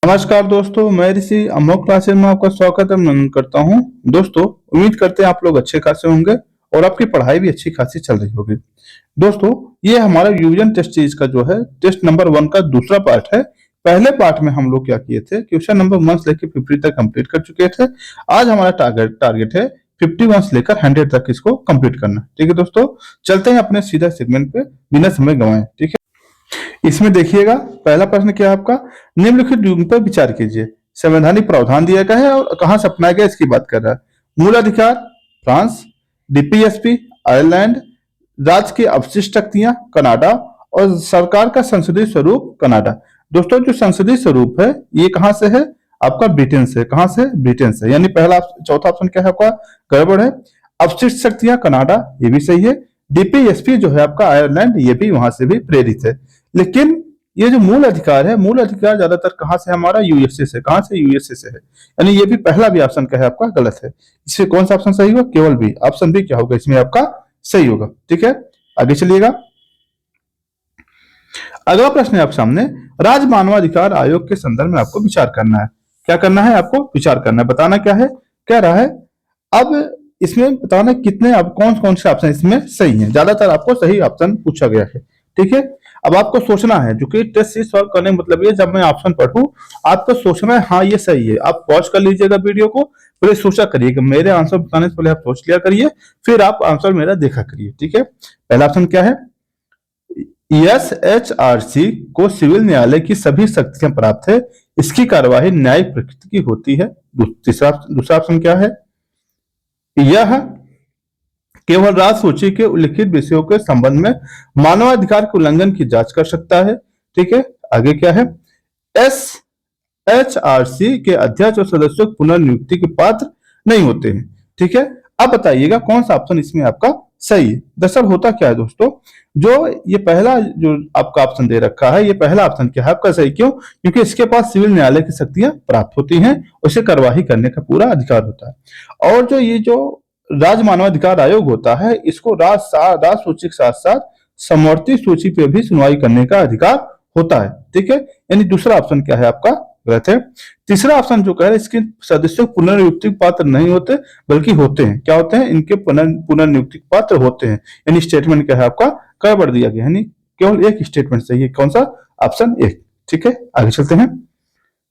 नमस्कार दोस्तों, मैं ऋषि अमोक क्लासेस में आपका स्वागत अभिनंदन करता हूं। दोस्तों, उम्मीद करते हैं आप लोग अच्छे खासे होंगे और आपकी पढ़ाई भी अच्छी खासी चल रही होगी। दोस्तों, ये हमारा रिवीजन टेस्ट सीरीज का जो है टेस्ट नंबर 1 का दूसरा पार्ट है। पहले पार्ट में हम लोग क्या किए थे, क्वेश्चन नंबर 1 से लेकर 50 तक कंप्लीट कर चुके थे। आज हमारा टारगेट है 51 से लेकर 100 तक इसको कंप्लीट करना। ठीक है दोस्तों, चलते हैं अपने सीधा सेगमेंट पे बिना समय गंवाए। ठीक है, इसमें देखिएगा, पहला प्रश्न क्या है आपका, निम्नलिखित युग्म पर विचार कीजिए। संवैधानिक प्रावधान दिया गया है और कहां से अपनाया गया इसकी बात कर रहा है। मूल अधिकार फ्रांस, डीपीएसपी आयरलैंड, राज्य की अवशिष्ट शक्तियां कनाडा और सरकार का संसदीय स्वरूप कनाडा। दोस्तों, जो संसदीय स्वरूप है ये कहां से है, आपका ब्रिटेन से। कहां से? ब्रिटेन से। यानी पहला चौथा ऑप्शन क्या है आपका, गड़बड़ है। अवशिष्ट शक्तियां कनाडा, ये भी सही है। डीपीएसपी जो है आपका आयरलैंड, ये भी वहां से भी प्रेरित है। लेकिन ये जो मूल अधिकार है, मूल अधिकार ज्यादातर कहां से, हमारा यूएसए से। कहां से? यूएसए से है। यानी ये भी पहला भी ऑप्शन क्या है आपका, गलत है। इसमें कौन सा ऑप्शन सही होगा? केवल बी। ऑप्शन बी क्या होगा इसमें आपका, सही होगा। ठीक है, आगे चलिएगा। अगला प्रश्न है आपके सामने, राज्य मानवाधिकार आयोग के संदर्भ में आपको विचार करना है। क्या करना है आपको? विचार करना है। बताना क्या है, कह रहा है अब इसमें बताना कितने, अब कौन कौन से ऑप्शन इसमें सही हैं। ज्यादातर आपको सही ऑप्शन पूछा गया है। ठीक है, अब आपको सोचना है, जो कि टेस्ट सीरीज सॉल्व करने का मतलब ये, जब मैं ऑप्शन पढ़ूं आपको सोचना है हाँ ये सही है। आप पॉज कर लीजिएगा वीडियो को, पहले सोचा करिए कि मेरे आंसर बताने से पहले आप सोच लिया करिए, फिर आप आंसर मेरा देखा करिए। ठीक है, पहला ऑप्शन क्या है, एसएचआरसी को सिविल न्यायालय की सभी शक्तियां प्राप्त है, इसकी कार्यवाही न्यायिक प्रकृति की होती है। दूसरा ऑप्शन क्या है, यह केवल राज्य सूची के उल्लिखित विषयों के संबंध में मानवाधिकार के उल्लंघन की जांच कर सकता है। ठीक है, आगे क्या है, एसएचआरसी के अध्यक्ष और सदस्यों की पुनर्नियुक्ति के पात्र नहीं होते हैं। ठीक है, अब बताइएगा कौन सा ऑप्शन इसमें आपका सही है। दरअसल होता क्या है दोस्तों, जो ये पहला जो आपका ऑप्शन दे रखा है, ये पहला ऑप्शन क्या है आपका सही। क्यों? क्योंकि इसके पास सिविल न्यायालय की शक्तियां प्राप्त होती हैं, उसे कार्यवाही करने का पूरा अधिकार होता है। और जो ये जो राज्य मानवाधिकार आयोग होता है, इसको राज्य सूची के साथ साथ समवर्ती सूची पे भी सुनवाई करने का अधिकार होता है। ठीक है, यानी दूसरा ऑप्शन क्या है आपका, गलत है। तीसरा ऑप्शन जो कह रहे हैं, इसके सदस्यों पुनर्नियुक्ति पात्र नहीं होते बल्कि होते हैं। क्या होते हैं? इनके पुनर्नियुक्ति पात्र होते हैं। यानी स्टेटमेंट क्या है आपका, गड़बड़ दिया गया। यानी केवल एक स्टेटमेंट सही है। कौन सा? ऑप्शन एक। ठीक है, आगे चलते हैं।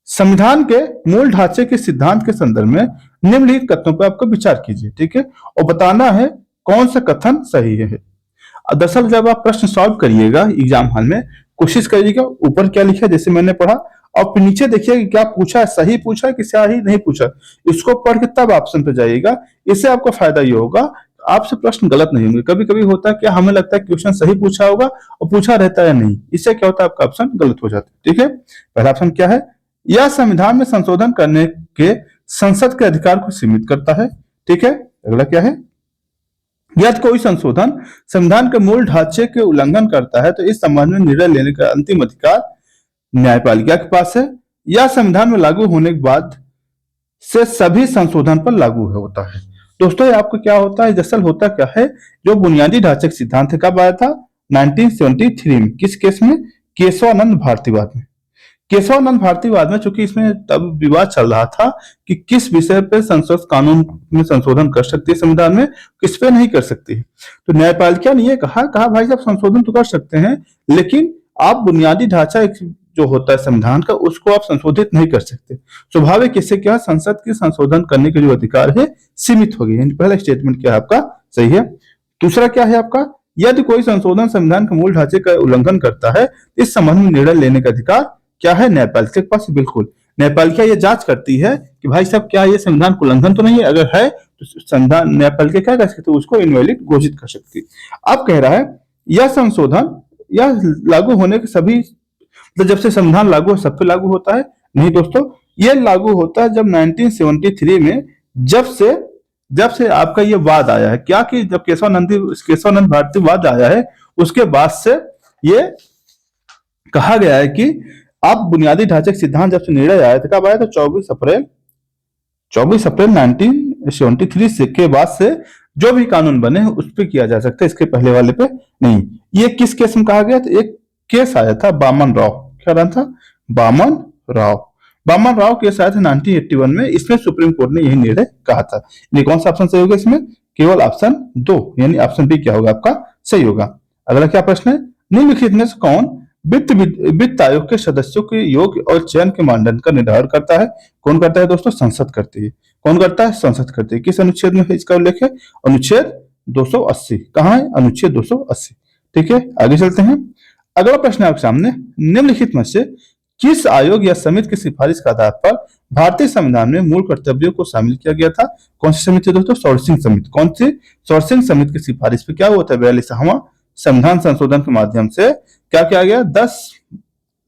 संविधान के मूल ढांचे के सिद्धांत के संदर्भ में निम्नलिखित कथनों पर आपको विचार कीजिए। ठीक है, और बताना है कौन सा कथन सही है। दरअसल जब आप प्रश्न सॉल्व करिएगा एग्जाम हॉल में, कोशिश करिएगा ऊपर क्या लिखा है जैसे मैंने पढ़ा, और फिर नीचे देखिए क्या पूछा है, सही पूछा है कि सही नहीं पूछा। इसको पढ़ के तब ऑप्शन पे जाइएगा। इससे आपको फायदा ये होगा, आपसे प्रश्न गलत नहीं होंगे। कभी कभी होता है कि हमें लगता है क्वेश्चन सही पूछा होगा और पूछा रहता है नहीं, इससे क्या होता है आपका ऑप्शन गलत हो जाता है। ठीक है, पहला ऑप्शन क्या है, यह संविधान में संशोधन करने के संसद के अधिकार को सीमित करता है। ठीक है, अगला क्या है, यदि कोई संशोधन संविधान के मूल ढांचे के उल्लंघन करता है तो इस संबंध में निर्णय लेने का अंतिम अधिकार न्यायपालिका के पास है। यह संविधान में लागू होने के बाद से सभी संशोधन पर लागू होता है। दोस्तों, ये आपको क्या होता है, दरअसल होता क्या है, जो बुनियादी ढांचे का सिद्धांत है कब आया था, 1973 में। किस केस में? केशवानंद भारतीवाद में। केशवानंद भारतीवाद में, चूंकि इसमें तब विवाद चल रहा था कि किस विषय पे संसद कानून में संशोधन कर सकती है संविधान में, किस पे नहीं कर सकती है। तो न्यायपालिका ने ये कहा भाई साहब संशोधन तो कर सकते हैं, लेकिन आप बुनियादी ढांचा जो होता है संविधान का, उसको आप संशोधित नहीं कर सकते। स्वाभाविक इससे क्या, संसद के संशोधन करने के जो अधिकार है सीमित हो गए। पहला स्टेटमेंट क्या है आपका, सही है। दूसरा क्या है आपका, यदि कोई संशोधन संविधान के मूल ढांचे का उल्लंघन करता है, इस संबंध में निर्णय लेने का अधिकार क्या है, न्यायपालिका के पास। बिल्कुल, न्यायपालिका ये जांच करती है कि भाई साहब क्या ये संविधान का उल्लंघन तो नहीं है। अगर है तो संविधान न्यायपालिका क्या कर सकती है, उसको इनवैलिड घोषित कर सकती है। अब कह रहा है यह संशोधन यह लागू होने के सभी, मतलब जब से संविधान लागू हो सब पे लागू होता है? नहीं दोस्तों, ये लागू होता है जब 1973 में, जब से आपका ये वाद आया है। क्या कि जब केशवानंद भारतीवाद आया है, उसके बाद से ये कहा गया है कि आप बुनियादी ढांचे के सिद्धांत जब से निर्णय आया था, कब आया था, 24 अप्रैल 1973 से के बाद से जो भी कानून बने हैं उस पर किया जा सकता है, इसके पहले वाले पे नहीं। ये किस केस में कहा गया था, एक केस आया था बामन राव। क्या नाम था? बामन राव। वामन राव के साथ 1981 में इसमें सुप्रीम कोर्ट ने यही निर्णय कहा था। यानी कौन सा ऑप्शन सही होगा इसमें? केवल ऑप्शन 2 यानी ऑप्शन बी क्या होगा आपका सही होगा। अगला क्या प्रश्न है? निम्नलिखित में से कौन वित्त आयोग के सदस्यों के योग और चयन के मानदंड का निर्धारण करता है? कौन करता है दोस्तों? संसद करती है। कौन करता है? संसद करती है। किस अनुच्छेद में है इसका उल्लेख है? अनुच्छेद 280। कहाँ है? अनुच्छेद 280। ठीक है, आगे चलते हैं। अगला प्रश्न आपके सामने, निम्नलिखित में से किस आयोग या समिति की सिफारिश के आधार पर भारतीय संविधान में मूल कर्तव्यों को शामिल किया गया था? कौन सी समिति दोस्तों? सोरसिंग समिति। कौन सी? सोरसिंग समिति की सिफारिश पे क्या हुआ था? 42वां संविधान संशोधन के माध्यम से क्या किया गया?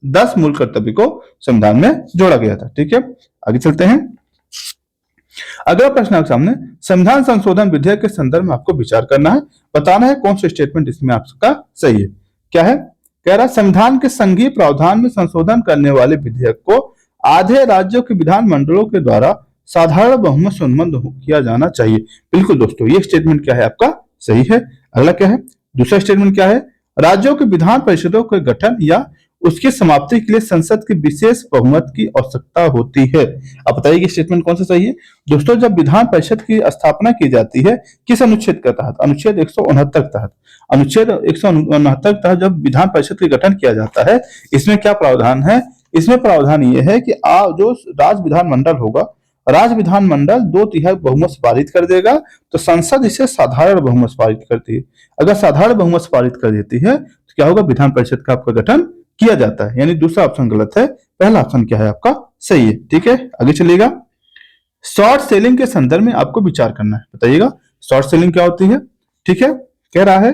10 मूल कर्तव्य को संविधान में जोड़ा गया था। ठीक है, आगे चलते हैं। अगला प्रश्न आपके सामने, संविधान संशोधन विधेयक के संदर्भ में आपको विचार करना है, बताना है कौन सा स्टेटमेंट इसमें आपका सही है। क्या है? कह रहा संविधान के संघीय प्रावधान में संशोधन करने वाले विधेयक को आधे राज्यों के विधानमंडलों के द्वारा साधारण बहुमत से अनुमोदन किया जाना चाहिए। बिल्कुल दोस्तों, ये स्टेटमेंट क्या है आपका सही है। अगला क्या है? दूसरा स्टेटमेंट क्या है? राज्यों के विधान परिषदों के गठन या उसकी समाप्ति के लिए संसद की विशेष बहुमत की आवश्यकता होती है। अब बताइए कि स्टेटमेंट कौन सा सही है? दोस्तों, जब विधान परिषद की स्थापना की जाती है किस अनुच्छेद के तहत? अनुच्छेद 169 के तहत। अनुच्छेद 169 के तहत जब विधान परिषद का गठन किया जाता है, इसमें क्या प्रावधान है? इसमें प्रावधान ये है कि जो राज्य विधानमंडल होगा, राज्य विधानमंडल 2/3 बहुमत से पारित कर देगा, तो संसद इसे साधारण बहुमत से पारित करती है। अगर साधारण बहुमत से पारित कर देती है तो क्या होगा? विधान परिषद का आपका गठन किया जाता है। यानी दूसरा ऑप्शन गलत है, पहला ऑप्शन क्या है आपका सही है। ठीक है, आगे चलिएगा। शॉर्ट सेलिंग के संदर्भ में आपको विचार करना है, बताइएगा शॉर्ट सेलिंग क्या होती है। ठीक है, कह रहा है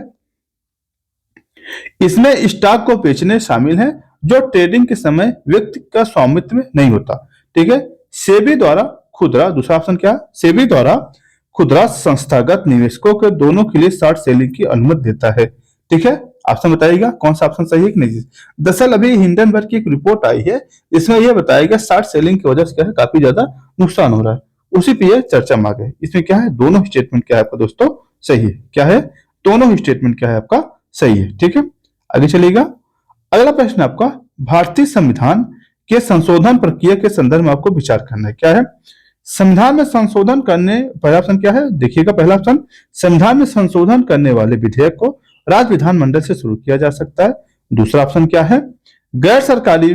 इसमें स्टॉक को बेचने शामिल है जो ट्रेडिंग के समय व्यक्ति का स्वामित्व में नहीं होता। ठीक है, सेबी द्वारा खुदरा, दूसरा ऑप्शन क्या? सेबी द्वारा खुदरा संस्थागत निवेशकों के दोनों के लिए शॉर्ट सेलिंग की अनुमति देता है। ठीक है, ऑप्शन बताइएगा कौन सा ऑप्शन सही है कि नहीं। दरअसल अभी हिंडनबर्ग की एक रिपोर्ट आई है, इसमें यह बताया गया शॉर्ट सेलिंग की वजह से क्या है काफी ज्यादा नुकसान हो रहा है, उसी पे यह चर्चा में आ गई। इसमें क्या है? दोनों स्टेटमेंट क्या है आपका दोस्तों सही है। क्या है? दोनों ही स्टेटमेंट क्या है आपका सही है। ठीक है, आगे चलिएगा। अगला प्रश्न आपका, भारतीय संविधान के संशोधन प्रक्रिया के संदर्भ में आपको विचार करना है। क्या है? संविधान में संशोधन करने, पहला ऑप्शन क्या है देखिएगा, पहला ऑप्शन, संविधान में संशोधन करने वाले विधेयक को राज्य विधानमंडल से शुरू किया जा सकता है। दूसरा ऑप्शन क्या है? गैर सरकारी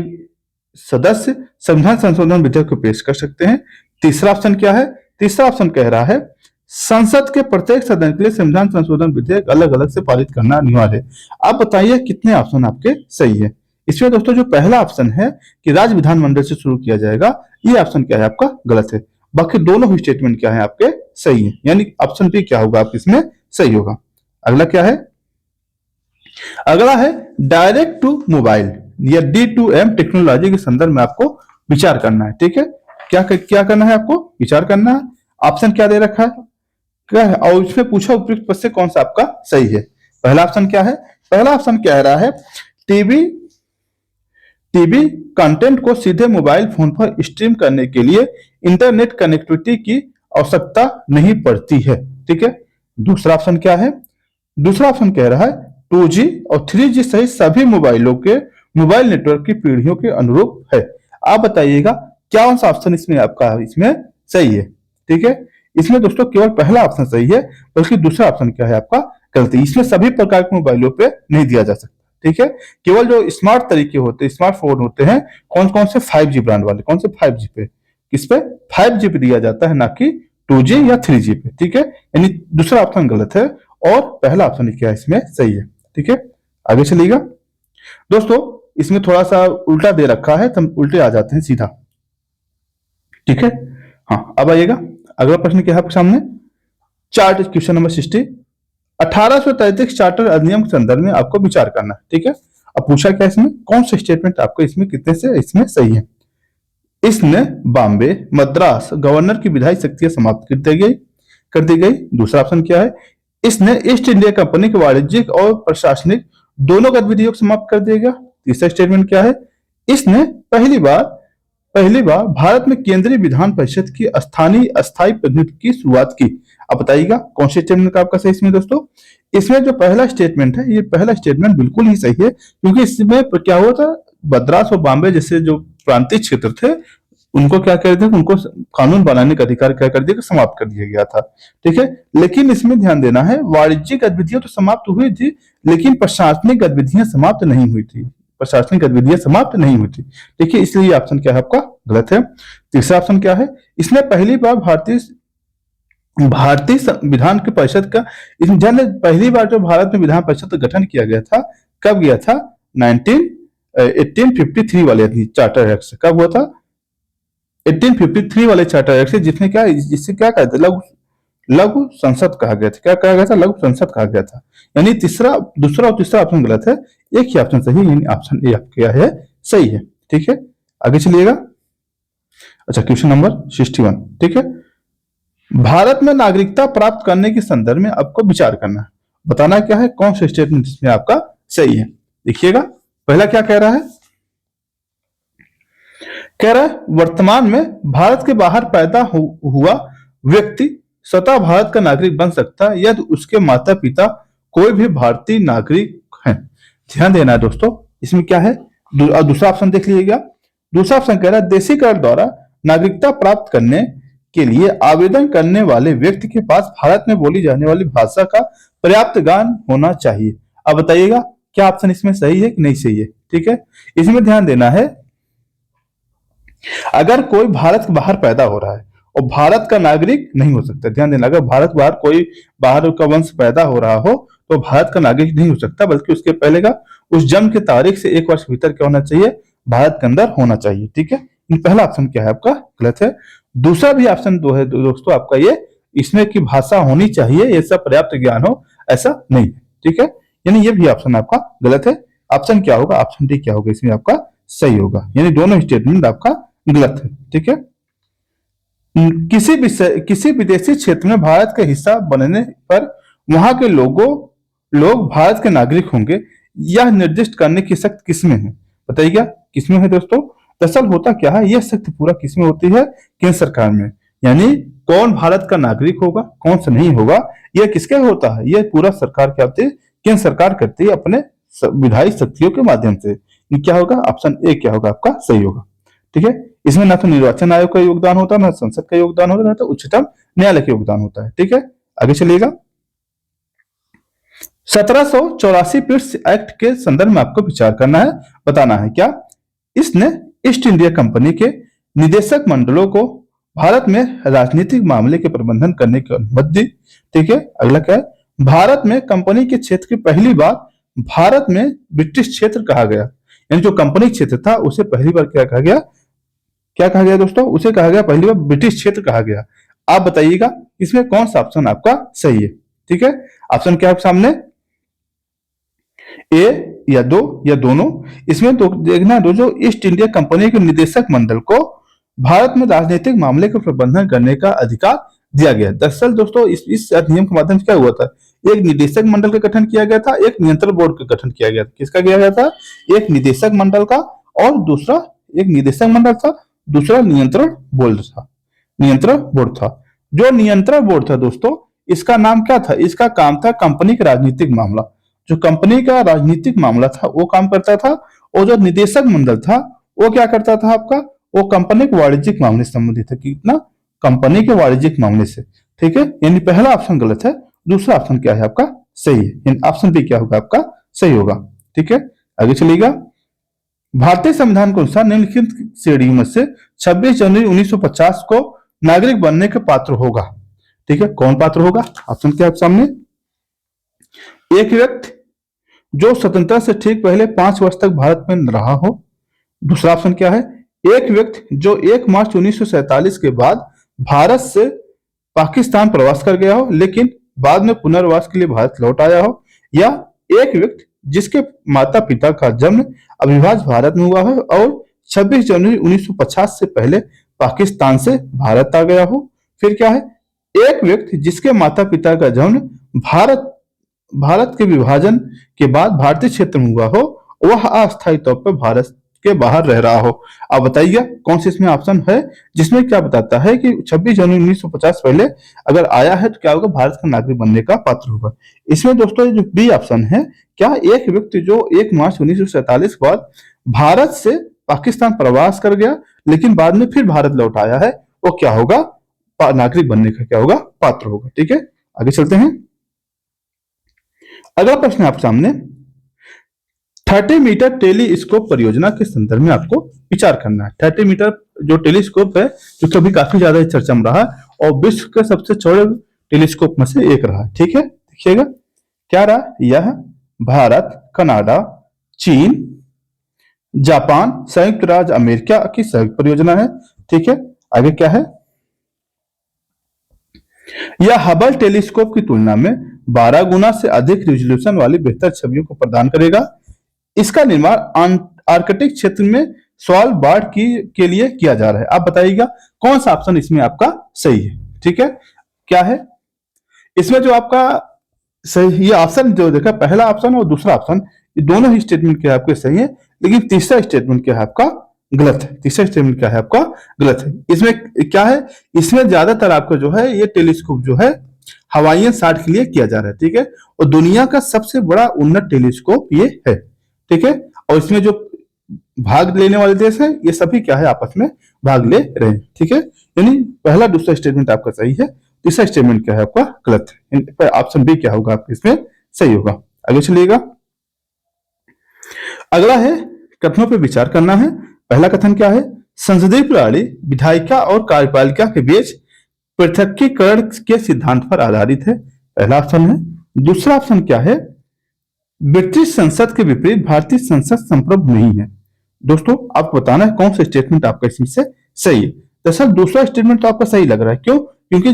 सदस्य संविधान संशोधन विधेयक को पेश कर सकते हैं। तीसरा ऑप्शन क्या है? तीसरा ऑप्शन कह रहा है संसद के प्रत्येक सदन के लिए संविधान संशोधन विधेयक अलग अलग से पारित करना अनिवार्य है। आप बताइए कितने ऑप्शन आपके सही है। इसमें दोस्तों जो पहला ऑप्शन है कि राज्य विधानमंडल से शुरू किया जाएगा, ये ऑप्शन क्या है आपका गलत है। बाकी दोनों ही स्टेटमेंट क्या है आपके सही है, यानी ऑप्शन बी क्या होगा आपके इसमें सही होगा। अगला क्या है? अगला है डायरेक्ट टू मोबाइल या D2M टेक्नोलॉजी के संदर्भ में आपको विचार करना है। ठीक है, क्या करना है आपको विचार करना है। ऑप्शन क्या दे रखा है क्या है और इसमें पूछा उपयुक्त पद से कौन सा आपका सही है। पहला ऑप्शन क्या है? पहला ऑप्शन कह रहा है टीवी कंटेंट को सीधे मोबाइल फोन पर स्ट्रीम करने के लिए इंटरनेट कनेक्टिविटी की आवश्यकता नहीं पड़ती है। ठीक है, दूसरा ऑप्शन क्या है? दूसरा ऑप्शन कह रहा है 2G और 3G सहित सभी मोबाइलों के मोबाइल नेटवर्क की पीढ़ियों के अनुरूप है। आप बताइएगा क्या कौन सा ऑप्शन इसमें आपका इसमें सही है। ठीक है, इसमें दोस्तों केवल पहला ऑप्शन सही है, बल्कि दूसरा ऑप्शन क्या है आपका गलत है। इसमें सभी प्रकार के मोबाइलों पे नहीं दिया जा सकता। ठीक है, केवल जो स्मार्ट तरीके होते हैं, स्मार्टफोन होते हैं, कौन कौन से 5G ब्रांड वाले, कौन से 5G पे, किस पे 5G पे दिया जाता है, ना कि 2G या 3G पे। ठीक है, यानी दूसरा ऑप्शन गलत है और पहला ऑप्शन क्या है इसमें सही है। ठीक है, आगे चलिएगा। दोस्तों इसमें थोड़ा सा उल्टा दे रखा है, तो हम उल्टे आ जाते हैं सीधा। ठीक है, हाँ अब आइएगा। अगला प्रश्न क्या है आपके सामने? चार्ट क्वेश्चन नंबर 60, 1833 चार्टर अधिनियम के संदर्भ में आपको विचार करना है। ठीक है, अब पूछा क्या इसमें कौन सा स्टेटमेंट आपको इसमें कितने से इसमें सही है। इसने बॉम्बे मद्रास गवर्नर की विधायी शक्तियां समाप्त कर दी गई। दूसरा ऑप्शन क्या है? इसने ईस्ट इंडिया कंपनी के वाणिज्यिक और प्रशासनिक दोनों गतिविधियों को समाप्त कर देगा। तीसरा स्टेटमेंट क्या है? इसने पहली बार भारत में केंद्रीय विधान परिषद की अस्थायी प्रतिनिधित्व की शुरुआत की। अब बताइएगा कौन से स्टेटमेंट का आपका सही इसमें दोस्तों? इसमें जो पहला स्टेटमेंट है, ये पहला स्टेटमेंट बिल्कुल ही सही है, क्योंकि इसमें क्या हुआ था, मद्रास और बॉम्बे जैसे जो प्रांतीय क्षेत्र थे उनको क्या कर दिया, उनको कानून बनाने का अधिकार क्या कर दिया, समाप्त कर दिया गया था। ठीक है, लेकिन इसमें ध्यान देना है, वाणिज्यिक गतिविधियां तो समाप्त हुई थी, लेकिन प्रशासनिक गतिविधियां समाप्त नहीं हुई थी। प्रशासनिक गतिविधियां समाप्त नहीं हुई थी। देखिए, इसलिए ऑप्शन क्या है आपका गलत है। तीसरा ऑप्शन क्या है, इसने पहली बार भारतीय भारतीय विधान की परिषद का, इसमें पहली बार जो भारत में विधान परिषद का गठन किया गया था, कब किया था, 1853 वाले चार्टर एक्ट से। कब हुआ था, 1853 वाले चार्टर एक्ट से, जिससे क्या कहते थे, लघु लघु संसद कहा गया था। क्या कहा गया था, लघु संसद कहा गया था। यानी दूसरा और तीसरा ऑप्शन गलत है, एक ही ऑप्शन सही, यानी ऑप्शन ए आपका है सही है। ठीक है, आगे चलिएगा। अच्छा, क्वेश्चन नंबर 61। ठीक है, भारत में नागरिकता प्राप्त करने के संदर्भ में आपको विचार करना है, बताना क्या है, कौन सा स्टेटमेंट इसमें आपका सही है। देखिएगा, पहला क्या कह रहा है, कह रहा है वर्तमान में भारत के बाहर पैदा हुआ व्यक्ति स्वतः भारत का नागरिक बन सकता है यदि उसके माता पिता कोई भी भारतीय नागरिक हैं। ध्यान देना है दोस्तों, इसमें क्या है, दूसरा ऑप्शन देख लीजिएगा। दूसरा ऑप्शन कह रहा है देशीकरण द्वारा नागरिकता प्राप्त करने के लिए आवेदन करने वाले व्यक्ति के पास भारत में बोली जाने वाली भाषा का पर्याप्त ज्ञान होना चाहिए। अब बताइएगा क्या ऑप्शन इसमें सही है कि नहीं सही है। ठीक है, इसमें ध्यान देना है, अगर कोई भारत के बाहर पैदा हो रहा है और भारत का नागरिक नहीं हो सकता, ध्यान देना, अगर भारत बाहर कोई बाहर का वंश पैदा हो रहा हो तो भारत का नागरिक नहीं हो सकता, बल्कि उसके पहले का उस जन्म की तारीख से 1 वर्ष भीतर क्या होना चाहिए, भारत के अंदर होना चाहिए। ठीक है, पहला ऑप्शन क्या है आपका गलत है। दूसरा भी ऑप्शन दो है दोस्तों आपका, ये इसमें की भाषा होनी चाहिए, ये सब पर्याप्त ज्ञान हो, ऐसा नहीं है। ठीक है, यानी ये भी ऑप्शन आपका गलत है। ऑप्शन क्या होगा, ऑप्शन डी क्या होगा, इसमें आपका सही होगा, यानी दोनों स्टेटमेंट आपका गलत है। ठीक है, किसी विदेशी क्षेत्र में भारत का हिस्सा बनने पर वहां के लोग भारत के नागरिक होंगे, यह निर्दिष्ट करने की शक्ति किसमें है, बताइएगा किसमें है दोस्तों। दरअसल होता क्या है, यह शक्ति पूरा किसमें होती है, केंद्र सरकार में। यानी कौन भारत का नागरिक होगा, कौन सा नहीं होगा, यह किसके होता है, यह पूरा सरकार क्या होती है, केंद्र सरकार करती है अपने विधायी शक्तियों के माध्यम से। क्या होगा, ऑप्शन ए क्या होगा आपका सही होगा। ठीक है, इसमें ना तो निर्वाचन आयोग का योगदान होता है, ना संसद का योगदान होता है, ना तो उच्चतम न्यायालय का योगदान होता है। ठीक है, आगे चलिएगा। 1784 पिट्स एक्ट के संदर्भ में आपको विचार करना है, बताना है क्या, इसने ईस्ट इंडिया कंपनी के निदेशक मंडलों को भारत में राजनीतिक मामले के प्रबंधन करने की अनुमति दी। ठीक है, अगला क्या है, भारत में कंपनी के क्षेत्र की पहली बार भारत में ब्रिटिश क्षेत्र कहा गया, यानी जो कंपनी क्षेत्र था उसे पहली बार क्या कहा गया, क्या कहा गया दोस्तों, उसे कहा गया पहली बार ब्रिटिश क्षेत्र कहा गया। आप बताइएगा इसमें कौन सा ऑप्शन आपका सही है। ठीक है, ऑप्शन क्या है सामने, ए या दो या दोनों। इसमें तो देखना दो, जो ईस्ट इंडिया कंपनी के निदेशक मंडल को भारत में राजनीतिक मामले का प्रबंधन करने का अधिकार दिया गया। दरअसल दोस्तों इस अधिनियम के माध्यम से क्या हुआ था, एक निदेशक मंडल का गठन किया गया था, एक नियंत्रण बोर्ड का गठन किया गया था। किसका किया गया था, एक निदेशक मंडल का, और दूसरा एक निदेशक मंडल था, दूसरा नियंत्रण बोर्ड था। नियंत्रण बोर्ड था, जो नियंत्रण बोर्ड था दोस्तों, इसका नाम क्या था, इसका काम था कंपनी का राजनीतिक मामला, जो कंपनी का राजनीतिक मामला था वो काम करता था, और जो निदेशक मंडल था वो क्या करता था आपका, वो कंपनी के वाणिज्यिक मामले से संबंधित है, कितना, कंपनी के वाणिज्यिक मामले से। ठीक है, यानी पहला ऑप्शन गलत है, दूसरा ऑप्शन क्या है आपका सही है, यानी ऑप्शन बी क्या होगा आपका सही होगा। ठीक है, आगे चलिएगा। भारतीय संविधान के अनुसार निम्नलिखित श्रेणियों में से 26 जनवरी 1950 को नागरिक बनने के पात्र होगा। ठीक है, कौन पात्र होगा, ऑप्शन क्या है सामने, एक व्यक्ति जो स्वतंत्रता से ठीक पहले 5 वर्ष तक भारत में रहा हो। दूसरा ऑप्शन क्या है, एक व्यक्ति जो 1 मार्च 1947 के बाद भारत से पाकिस्तान प्रवास कर गया हो लेकिन बाद में पुनर्वास के लिए भारत लौट आया हो, या एक व्यक्ति जिसके माता पिता का जन्म अविभाज्य भारत में हुआ हो और 26 जनवरी 1950 से पहले पाकिस्तान से भारत आ गया हो। फिर क्या है, एक व्यक्ति जिसके माता पिता का जन्म भारत के विभाजन के बाद भारतीय क्षेत्र में हुआ हो, वह अस्थायी तौर पर भारत के बाहर रह रहा हो। आप बताइए कौन सी इसमें ऑप्शन है जिसमें क्या बताता है कि 26 जनवरी 1950 पहले अगर आया है तो क्या होगा, भारत का नागरिक बनने का पात्र होगा। इसमें दोस्तों जो बी ऑप्शन है, क्या एक व्यक्ति जो 1 मार्च 1947 के बाद भारत से पाकिस्तान प्रवास कर गया लेकिन बाद में फिर भारत लौट आया है, वो क्या होगा, नागरिक बनने का क्या होगा, पात्र होगा। ठीक है, आगे चलते हैं। अगला प्रश्न है आपके सामने, 30 मीटर टेलीस्कोप परियोजना के संदर्भ में आपको विचार करना है। 30 मीटर जो टेलीस्कोप है, जो कभी काफी ज्यादा चर्चा में रहा और विश्व के सबसे चौड़े टेलीस्कोप में से एक रहा। ठीक है, देखिएगा क्या रहा, यह भारत, कनाडा, चीन, जापान, संयुक्त राज्य अमेरिका की संयुक्त परियोजना है। ठीक है, आगे क्या है, यह हबल टेलीस्कोप की तुलना में 12 गुना से अधिक रिजोल्यूशन वाली बेहतर छवियों को प्रदान करेगा। इसका निर्माण आर्कटिक क्षेत्र में स्वालबार्ड के लिए किया जा रहा है। आप बताइएगा कौन सा ऑप्शन इसमें आपका सही है। ठीक है, क्या है इसमें जो आपका सही, ये ऑप्शन जो देखा, पहला ऑप्शन और दूसरा ऑप्शन, ये दोनों ही स्टेटमेंट क्या है आपके सही है, लेकिन तीसरा स्टेटमेंट क्या है आपका गलत है। तीसरा स्टेटमेंट क्या है आपका गलत है। इसमें क्या है, इसमें ज्यादातर आपका जो है ये टेलीस्कोप जो है हवाईयन शॉट के लिए किया जा रहा है। ठीक है, और दुनिया का सबसे बड़ा उन्नत टेलीस्कोप ये है। ठीक है, और इसमें जो भाग लेने वाले देश हैं ये सभी क्या है, आपस में भाग ले रहे हैं। ठीक है, यानी पहला दूसरा स्टेटमेंट आपका सही है, तीसरा स्टेटमेंट क्या है आपका गलत है। ऑप्शन बी क्या होगा आपका इसमें सही होगा। आगे चलिएगा, अगला है कथनों पर विचार करना है। पहला कथन क्या है, संसदीय प्रणाली विधायिका और कार्यपालिका के बीच पृथकीकरण के सिद्धांत पर आधारित है। पहला ऑप्शन है। दूसरा ऑप्शन क्या है, ब्रिटिश संसद के विपरीत भारतीय संसद संप्रभु नहीं है। दोस्तों आपको बताना है कौन सा स्टेटमेंट आपका इसमें से सही है। दरअसल दूसरा स्टेटमेंट तो आपका सही लग रहा है, क्यों, क्योंकि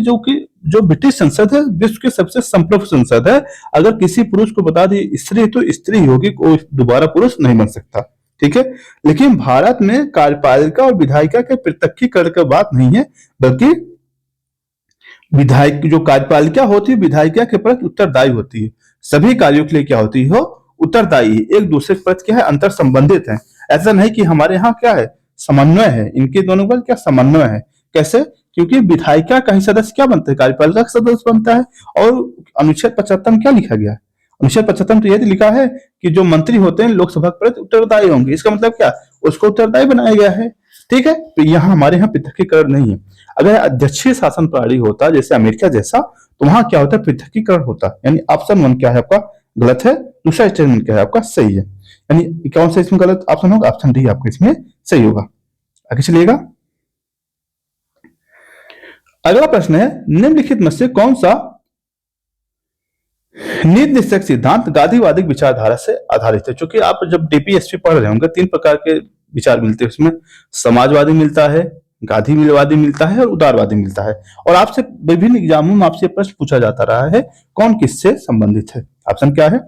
जो ब्रिटिश संसद है विश्व के सबसे संप्रभु संसद है। अगर किसी पुरुष को बता दी स्त्री तो स्त्री होगी, कोई दोबारा पुरुष नहीं बन सकता। ठीक है, लेकिन भारत में कार्यपालिका और विधायिका के पृथकीकरण की बात नहीं है, बल्कि विधायक जो कार्यपालिका होती है विधायिका के प्रति उत्तरदायी होती है। सभी कार्यों के लिए क्या होती है, उत्तरदायी, एक दूसरे के प्रति क्या है, अंतर संबंधित है। ऐसा नहीं कि हमारे यहाँ क्या है, समन्वय है, इनके दोनों का क्या समन्वय है। कैसे, क्योंकि विधायिका का ही सदस्य क्या बनता है, कार्यपालिका का सदस्य बनता है। और अनुच्छेद 75 में क्या लिखा गया है, अनुच्छेद 75 में तो यह लिखा है कि जो मंत्री होते हैं लोकसभा के प्रति उत्तरदायी होंगे। इसका मतलब क्या, उसको उत्तरदायी बनाया गया है। ठीक है, तो यहाँ हमारे यहाँ पृथकीकरण नहीं है। अगर अध्यक्षीय शासन प्रणाली होता जैसे अमेरिका जैसा, तो वहां क्या होता है, पृथकीकरण होता। यानी ऑप्शन 1 क्या है आपका गलत है, दूसरा स्टेटमेंट क्या है आपका सही है। यानी कौन सा इसमें गलत ऑप्शन होगा, ऑप्शन डी आपका इसमें सही होगा। आगे चलिएगा, अगला प्रश्न है, निम्नलिखित में से कौन सा नीति निश्चय सिद्धांत गांधीवादी विचारधारा से आधारित है। चूंकि आप जब डीपीएसपी पढ़ रहे होंगे 3 प्रकार के विचार मिलते हैं, उसमें समाजवादी मिलता है, गांधीवादी मिलता है और उदारवादी मिलता है। और आपसे विभिन्न एग्जामों में आपसे प्रश्न पूछा जाता रहा है कौन किससे संबंधित है। ऑप्शन क्या है,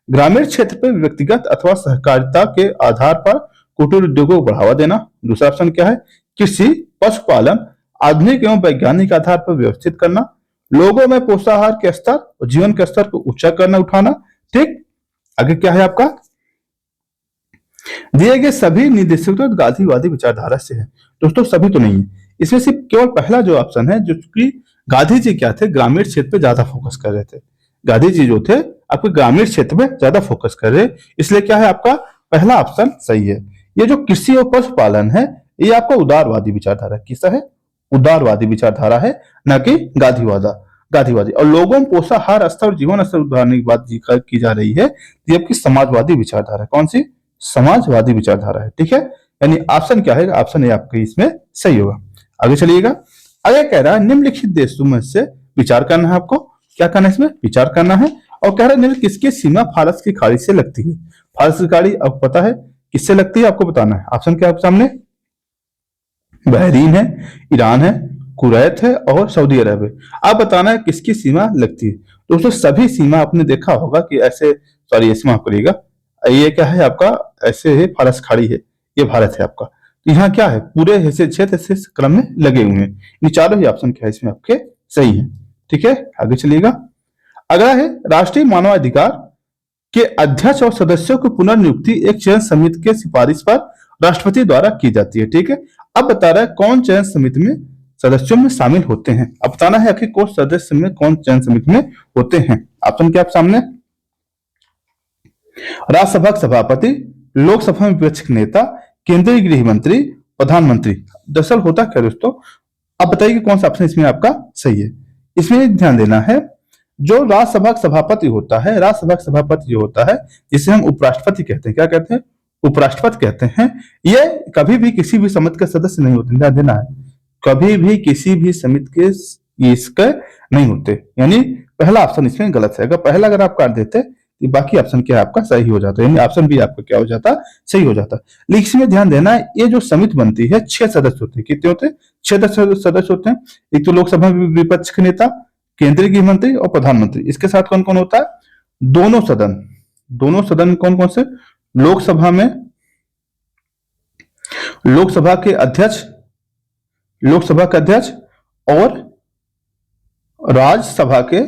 ग्रामीण क्षेत्र पर व्यक्तिगत अथवा सहकारिता के आधार पर कुटीर उद्योगों को बढ़ावा देना। दूसरा ऑप्शन क्या है, कृषि पशुपालन आधुनिक एवं वैज्ञानिक आधार पर व्यवस्थित करना, लोगों में पोषाहार के स्तर और जीवन के स्तर को ऊंचा करना उठाना। ठीक, आगे क्या है आपका, दिए गए सभी निर्देशक तो गांधीवादी विचारधारा से है। दोस्तों सभी तो नहीं है, इसमें सिर्फ केवल पहला जो ऑप्शन है, जो कि गांधी जी क्या थे, ग्रामीण क्षेत्र पे ज्यादा फोकस कर रहे थे। गांधी जी जो थे आपके ग्रामीण क्षेत्र में ज्यादा फोकस कर रहे, इसलिए क्या है आपका पहला ऑप्शन सही है। ये जो कृषि और पशुपालन है ये आपका उदारवादी विचारधारा किसका है, उदारवादी विचारधारा है, न कि गांधीवादी। और लोगों में पोषाहार स्तर और जीवन स्तर उदारने की बात की जा रही है, ये आपकी समाजवादी विचारधारा। कौन सी, समाजवादी विचारधारा है। ठीक है, यानी ऑप्शन क्या है, ऑप्शन ए आपके इसमें सही होगा। आगे चलिएगा, अगर कह रहा है निम्नलिखित देशों में से विचार करना है, आपको क्या करना है, इसमें विचार करना है। और कह रहा है किसकी सीमा फारस की खाड़ी से लगती है। फारस की खाड़ी आपको पता है किससे लगती है, आपको बताना है। ऑप्शन क्या है आपके सामने, बहरीन है, ईरान है, कुवैत है और सऊदी अरब है। आप बताना है किसकी सीमा लगती है। दोस्तों सभी सीमा आपने देखा होगा कि ऐसे, सॉरी ये सीमा करिएगा, ये क्या है आपका, ऐसे है फारस खाड़ी है, ये भारत है आपका। तो यहाँ क्या है, पूरे ऐसे क्षेत्र ऐसे क्रम में लगे हुए हैं। इन चारों ही ऑप्शन क्या है इसमें आपके सही है। ठीक है, आगे चलिएगा, अगला है राष्ट्रीय मानवाधिकार के अध्यक्ष और सदस्यों की पुनर्नियुक्ति एक चयन समिति के सिफारिश पर राष्ट्रपति द्वारा की जाती है। ठीक है, अब बता रहा है कौन चयन समिति में सदस्यों में शामिल होते हैं। अब बताना है आखिर कौन सदस्य में कौन चयन समिति में होते हैं। ऑप्शन क्या आप सामने, राज्यसभा सभापति, लोकसभा में विपक्ष के नेता, केंद्रीय गृह मंत्री, प्रधानमंत्री। दरअसल होता क्या दोस्तों, आप बताइए कि कौन सा ऑप्शन इसमें आपका सही है। इसमें ध्यान देना है, जो राज्यसभा का सभापति होता है, राज्यसभा का सभापति जो होता है, जिसे हम उपराष्ट्रपति कहते हैं, क्या कहते हैं, उपराष्ट्रपति कहते हैं। ये कभी भी किसी भी समिति के सदस्य नहीं होते, ध्यान देना है, कभी भी किसी भी समिति के इसके नहीं होते, यानी पहला ऑप्शन इसमें गलत है। अगर आप काट देते तो बाकी ऑप्शन क्या है आपका सही हो जाता है, यानी ऑप्शन बी आपका क्या हो जाता, सही हो जाता। लेकिन इसमें ध्यान देना है, ये जो समिति बनती है 6 सदस्य होते हैं। कितने होते हैं? 6 सदस्य होते हैं। एक तो लोकसभा में विपक्ष के नेता, केंद्रीय गृह मंत्री और प्रधानमंत्री। इसके साथ कौन कौन होता है? दोनों सदन कौन कौन से? लोकसभा के अध्यक्ष और राज्यसभा के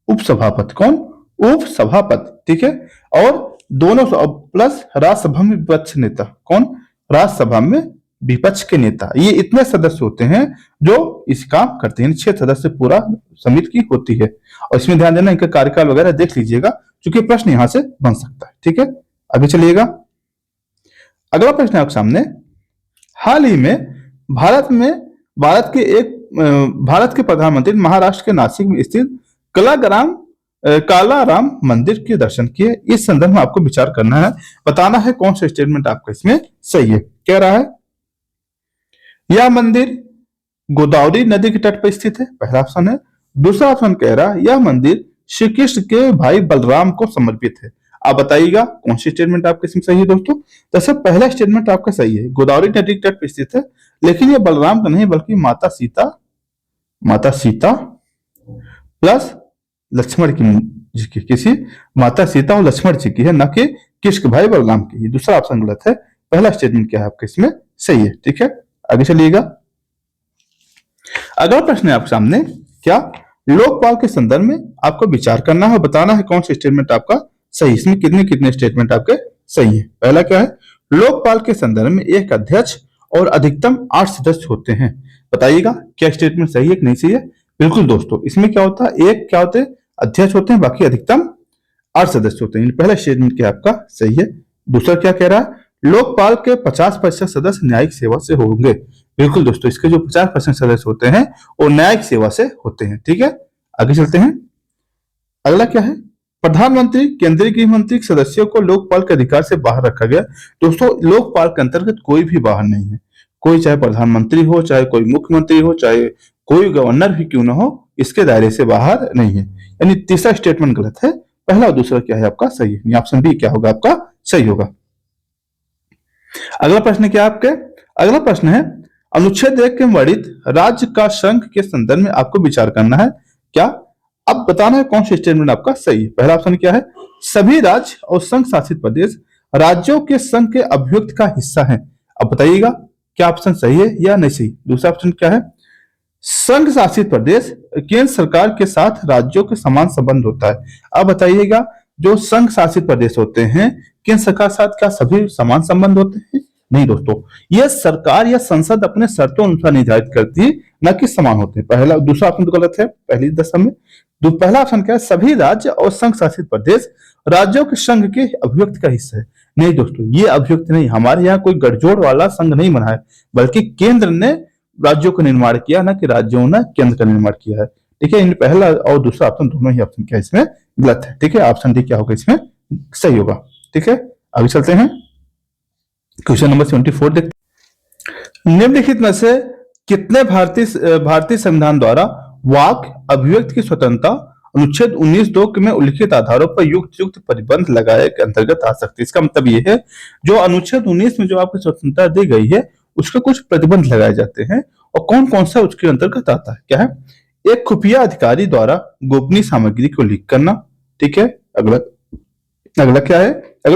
उपसभापति। कौन? उपसभापति, ठीक है। और दोनों प्लस राज्यसभा में विपक्ष नेता। कौन? राज्यसभा में विपक्ष के नेता। ये इतने सदस्य होते हैं जो इस काम करते हैं। 6 सदस्य पूरा समिति की होती है। और इसमें ध्यान देना, इनका कार्यकाल वगैरह देख लीजिएगा, क्योंकि प्रश्न यहां से बन सकता है, ठीक है। आगे चलिएगा। अगला प्रश्न है आपके सामने, हाल ही में भारत के प्रधानमंत्री महाराष्ट्र के नासिक में स्थित कालाराम मंदिर के दर्शन किए। इस संदर्भ में आपको विचार करना है, बताना है कौन सा स्टेटमेंट आपका इसमें सही है। कह रहा है यह मंदिर गोदावरी नदी के तट पर स्थित है, पहला ऑप्शन है। दूसरा ऑप्शन कह रहा है यह मंदिर श्री कृष्ण के भाई बलराम को समर्पित है। आप बताइएगा कौन सी स्टेटमेंट आपके इसमें सही है दोस्तों। दरअसल पहला स्टेटमेंट आपका सही है, गोदावरी नदी के तट पर स्थित है, लेकिन यह बलराम का नहीं बल्कि माता सीता प्लस लक्ष्मण की किसी माता सीता और लक्ष्मण जी की है, न कि कृष्ण भाई बलराम की। ये दूसरा ऑप्शन गलत है, पहला स्टेटमेंट क्या है आपके इसमें सही है, ठीक है। आगे चलिएगा। अगला प्रश्न है आपके सामने, क्या लोकपाल के संदर्भ में आपको विचार करना है, बताना है कौन सा स्टेटमेंट आपका सही। इसमें कितने स्टेटमेंट आपके सही है। पहला क्या है, लोकपाल के संदर्भ में एक अध्यक्ष और अधिकतम 8 सदस्य होते हैं। बताइएगा क्या स्टेटमेंट सही है कि नहीं सही है। बिल्कुल दोस्तों, इसमें क्या होता है, एक क्या होते हैं अध्यक्ष होते हैं, बाकी अधिकतम 8 सदस्य होते हैं। पहला स्टेटमेंट क्या आपका सही है। दूसरा क्या कह रहा है, लोकपाल के 50% सदस्य न्यायिक सेवा से होंगे। बिल्कुल दोस्तों, इसके जो 50% सदस्य होते हैं वो न्यायिक सेवा से होते हैं, ठीक है। आगे चलते हैं। अगला क्या है, प्रधानमंत्री केंद्रीय गृह मंत्री सदस्यों को लोकपाल के अधिकार से बाहर रखा गया। दोस्तों, लोकपाल के अंतर्गत कोई भी बाहर नहीं है, कोई चाहे प्रधानमंत्री हो, चाहे कोई मुख्यमंत्री हो, चाहे कोई गवर्नर भी क्यों ना हो, इसके दायरे से बाहर नहीं है। यानी तीसरा स्टेटमेंट गलत है, पहला और दूसरा क्या है आपका सही है, ऑप्शन बी क्या होगा आपका सही होगा। अगला प्रश्न क्या आपके, अगला प्रश्न है अनुच्छेद 1 के वर्णित राज्य का संघ के संदर्भ में आपको विचार करना है। क्या अब बताना है कौन सा स्टेटमेंट आपका सही है। पहला ऑप्शन क्या है, सभी राज्य और संघ शासित प्रदेश राज्यों के संघ के अभियुक्त का हिस्सा है। अब बताइएगा क्या ऑप्शन सही है या नहीं सही। दूसरा ऑप्शन क्या है, संघ शासित प्रदेश केंद्र सरकार के साथ राज्यों के समान संबंध होता है। अब बताइएगा जो संघ शासित प्रदेश होते हैं केंद्र सरकार के साथ क्या सभी समान संबंध होते हैं। नहीं दोस्तों, यह सरकार या संसद अपने शर्तों अनुसार निर्धारित करती है, न कि समान होते हैं। पहला दूसरा ऑप्शन तो गलत है पहली दशा में। पहला ऑप्शन क्या है, सभी राज्य और संघ शासित प्रदेश राज्यों के संघ के अभियुक्त का हिस्सा है। नहीं दोस्तों, ये अभियुक्त नहीं, हमारे यहाँ कोई गठजोड़ वाला संघ नहीं बना है, बल्कि केंद्र ने राज्यों का निर्माण किया, ना कि राज्यों ने केंद्र का निर्माण किया है, ठीक है। इन पहला और दूसरा ऑप्शन दोनों ही ऑप्शन क्या इसमें गलत है, ठीक है। ऑप्शन डी क्या होगा इसमें सही होगा, ठीक है। आगे चलते हैं, क्वेश्चन नंबर 74 देखते। निम्नलिखित में से कितने भारतीय संविधान द्वारा वाक अभिव्यक्ति की स्वतंत्रता अनुच्छेद 19(2) में उल्लिखित आधारों पर युक्त प्रतिबंध लगाए के अंतर्गत आ सकती है। इसका मतलब ये है, जो अनुच्छेद 19 में जो आपको स्वतंत्रता दी गई है उसके कुछ प्रतिबंध लगाए जाते हैं, और कौन कौन सा उसके अंतर्गत आता है। क्या है, एक खुफिया अधिकारी द्वारा गोपनीय सामग्री को लीक करना, ठीक है। अगला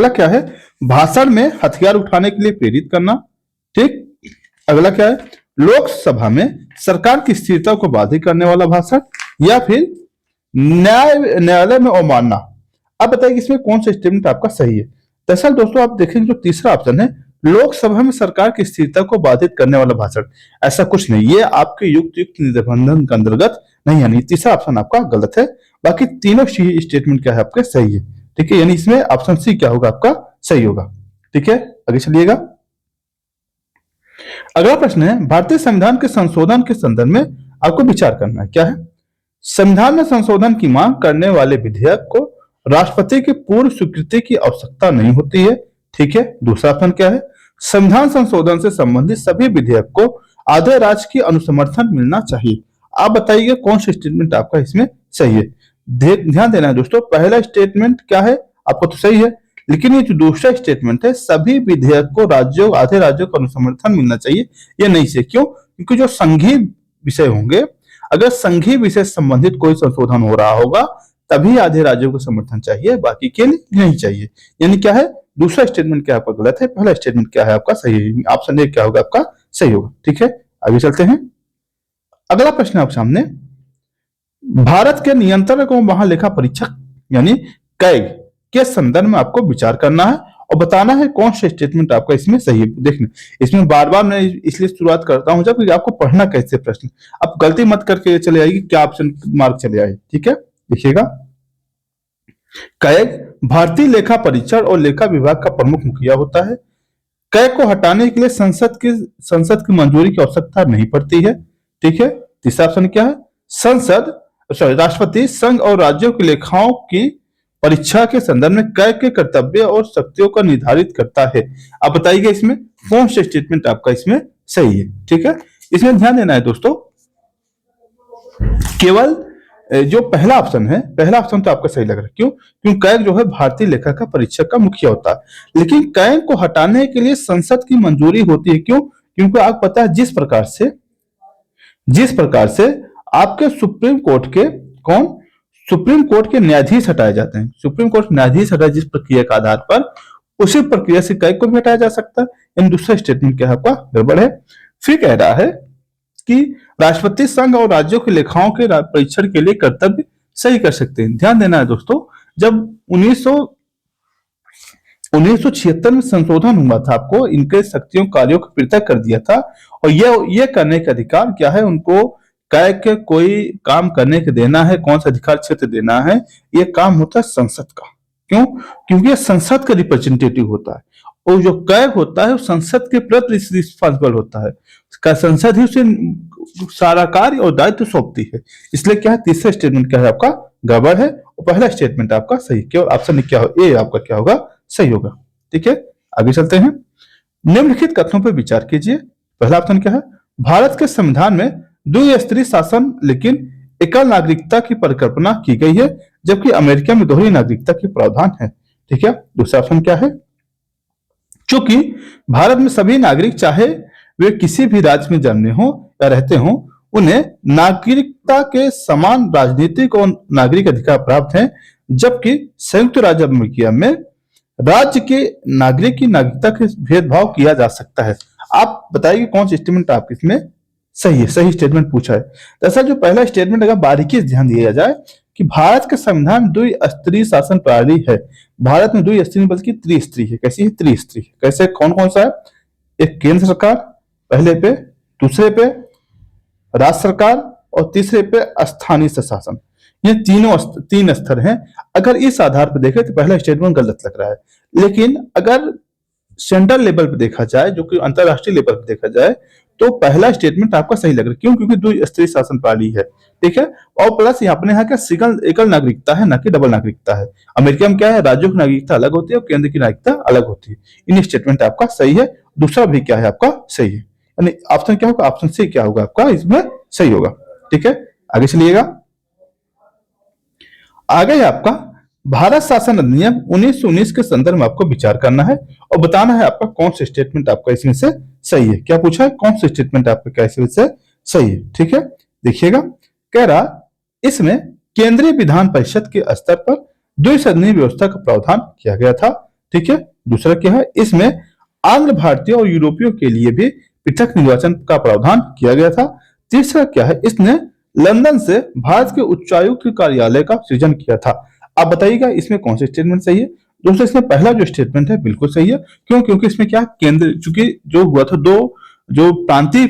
क्या है, भाषण में हथियार उठाने के लिए प्रेरित करना, ठीक। अगला क्या है, लोकसभा में सरकार की स्थिरता को बाधित करने वाला भाषण, या फिर न्यायालय में अवमानना। अब बताइए इसमें कौन सा स्टेटमेंट आपका सही है। दरअसल दोस्तों आप देखेंगे जो तीसरा ऑप्शन है, लोकसभा में सरकार की स्थिरता को बाधित करने वाला भाषण, ऐसा कुछ नहीं, ये आपके युक्त निबंधन के अंतर्गत नहीं, यानी तीसरा ऑप्शन आपका गलत है। बाकी तीनों स्टेटमेंट क्या है आपके सही है, ठीक है। यानी इसमें ऑप्शन सी क्या होगा आपका सही होगा, ठीक है। आगे चलिएगा। अगला प्रश्न है, भारतीय संविधान के संशोधन के संदर्भ में आपको विचार करना है। क्या है? संविधान में संशोधन की मांग करने वाले विधेयक को राष्ट्रपति की पूर्व स्वीकृति की आवश्यकता नहीं होती है। ठीक है। दूसरा ऑप्शन क्या है? संविधान संशोधन से संबंधित सभी विधेयक को आधे राज्य की अनुसमर्थन मिलना चाहिए। आप बताइए कौन सा स्टेटमेंट आपका इसमें सही है। ध्यान देना है दोस्तों, पहला स्टेटमेंट क्या है आपको तो सही है, लेकिन ये जो दूसरा स्टेटमेंट है, सभी विधेयक को राज्यों आधे राज्यों को अनुसमर्थन मिलना चाहिए, ये नहीं से। क्यों? क्योंकि जो संघीय विषय होंगे, अगर संघीय विषय से संबंधित कोई संशोधन हो रहा होगा तभी आधे राज्यों को समर्थन चाहिए, बाकी के लिए नहीं चाहिए। यानी क्या है, दूसरा स्टेटमेंट क्या आपका गलत है, पहला स्टेटमेंट क्या है आपका सही है। ऑप्शन ए क्या होगा आपका सही होगा। ठीक है, आगे चलते हैं। अगला प्रश्न आपके सामने, भारत के नियंत्रक एवं महालेखा परीक्षक यानी कैग के संदर्भ में आपको विचार करना है और बताना है कौन सा स्टेटमेंट आपका इसमें सही है। देखना, इसमें बार बार मैं इसलिए शुरुआत करता हूं जब आपको पढ़ना कैसे प्रश्न, आप गलती मत करके चले आएगी क्या ऑप्शन मार्क चले आए। ठीक है, देखिएगा, कैग भारतीय लेखा परीक्षण और लेखा विभाग का प्रमुख मुखिया होता है। कैग को हटाने के लिए संसद की मंजूरी की आवश्यकता नहीं पड़ती है। ठीक है। तीसरा ऑप्शन क्या है? राष्ट्रपति संघ और राज्यों की लेखाओं की परीक्षा के संदर्भ में कैग के कर्तव्य और शक्तियों का निर्धारित करता है। आप बताइए इसमें कौन सा स्टेटमेंट आपका इसमें सही है। ठीक है, इसमें ध्यान देना है दोस्तों, केवल जो पहला ऑप्शन है, पहला ऑप्शन तो आपका सही लग रहा है। क्यों? क्योंकि कैग जो है भारतीय लेखा का परीक्षक का मुखिया होता है, लेकिन कैग को हटाने के लिए संसद की मंजूरी होती है। क्यों? क्योंकि आपको पता है जिस प्रकार से आपके सुप्रीम कोर्ट के न्यायाधीश हटाए जाते हैं, सुप्रीम कोर्ट न्यायाधीश हटाए जिस प्रक्रिया के आधार पर, उसी प्रक्रिया से कैग को भी हटाया जा सकता है। इन दूसरा स्टेटमेंट क्या है आपका गड़बड़ है। फिर कह रहा है कि राष्ट्रपति संघ और राज्यों की लेखाओं के परीक्षण के लिए कर्तव्य सही कर सकते हैं। ध्यान देना है दोस्तों, जब 1976 में संशोधन हुआ था, आपको इनके शक्तियों कार्यों को पृथक कर दिया था, और ये करने का अधिकार क्या है उनको, कैग के कोई काम करने के देना है, कौन सा अधिकार क्षेत्र देना है, ये काम होता है संसद का। क्यों? क्योंकि ये संसद का रिप्रेजेंटेटिव होता है, और जो कैग होता है वो संसद के प्रति रिस्पॉन्सिबल होता है, संसद ही उसे सारा कार्य और दायित्व सौंपती है। इसलिए क्या है, तीसरा स्टेटमेंट क्या है आपका गड़बड़ है, और पहला स्टेटमेंट आपका सही। केवल ऑप्शन क्या हो, ए आपका क्या होगा सही होगा। ठीक है, आगे चलते हैं। निम्नलिखित कथनों पर विचार कीजिए। पहला ऑप्शन क्या है? भारत के संविधान में द्विस्तरीय शासन लेकिन एकल नागरिकता की परिकल्पना की गई है, जबकि अमेरिका में दोहरी नागरिकता की प्रावधान है। ठीक है। दूसरा ऑप्शन क्या है? चूंकि भारत में सभी नागरिक चाहे वे किसी भी राज्य में जन्मे हो या रहते हो, उन्हें नागरिकता के समान राजनीतिक और नागरिक अधिकार प्राप्त हैं, जबकि संयुक्त राज्य अमेरिका में राज्य के नागरिक की नागरिकता के भेदभाव किया जा सकता है। आप बताइए कौन सा स्टेटमेंट आप इसमें सही है, सही स्टेटमेंट पूछा है। दरअसल जो पहला स्टेटमेंट अगर बारीकी से ध्यान दिया जाए कि भारत के संविधान द्विस्तरीय शासन प्रणाली है, भारत में द्विस्तरीय बल्कि त्रिस्तरीय है। कैसी है? त्रिस्तरीय। कैसे, कौन कौन सा है? एक केंद्र सरकार पहले पे, दूसरे पे राज्य सरकार, और तीसरे पे स्थानीय शासन। ये तीन स्तर हैं। अगर इस आधार पर देखें तो पहला स्टेटमेंट गलत लग रहा है, लेकिन अगर सेंट्रल लेवल पर देखा जाए, जो कि अंतरराष्ट्रीय लेवल पर देखा जाए, तो पहला स्टेटमेंट आपका सही लग रहा है। क्यों? क्योंकि द्विस्तरीय शासन प्रणाली है। ठीक है, और प्लस अपने यहाँ क्या एकल नागरिकता है, ना कि डबल नागरिकता है। अमेरिका में क्या है, राज्यों की नागरिकता अलग होती है और केंद्र की नागरिकता अलग होती है। इन स्टेटमेंट आपका सही है। दूसरा भी क्या है आपका सही है, यानी ऑप्शन क्या होगा, ऑप्शन सी क्या होगा आपका इसमें सही होगा। ठीक है, आगे चलिएगा। आगे है आपका भारत शासन अधिनियम 1919 के संदर्भ में आपको विचार करना है और बताना है आपका कौन सा स्टेटमेंट आपका इसमें से सही है। क्या पूछा है, कौन सा स्टेटमेंट आपका क्या इसमें से सही है। ठीक है, देखिएगा, कह रहा इसमें केंद्रीय विधान परिषद के स्तर पर द्विसदनीय व्यवस्था का प्रावधान किया गया था। ठीक है। दूसरा क्या है, इसमें आंग्ल भारतीय और यूरोपियों के लिए भी पृथक निर्वाचन का प्रावधान किया गया था। तीसरा क्या है, इसने लंदन से भारत के उच्चायुक्त कार्यालय का सृजन किया था। आप बताइएगा इसमें कौन सा स्टेटमेंट सही है। दोस्तों इसमें पहला जो स्टेटमेंट है बिल्कुल सही है। क्यों? क्योंकि इसमें क्या केंद्र, चूंकि जो हुआ था, दो जो प्रांतीय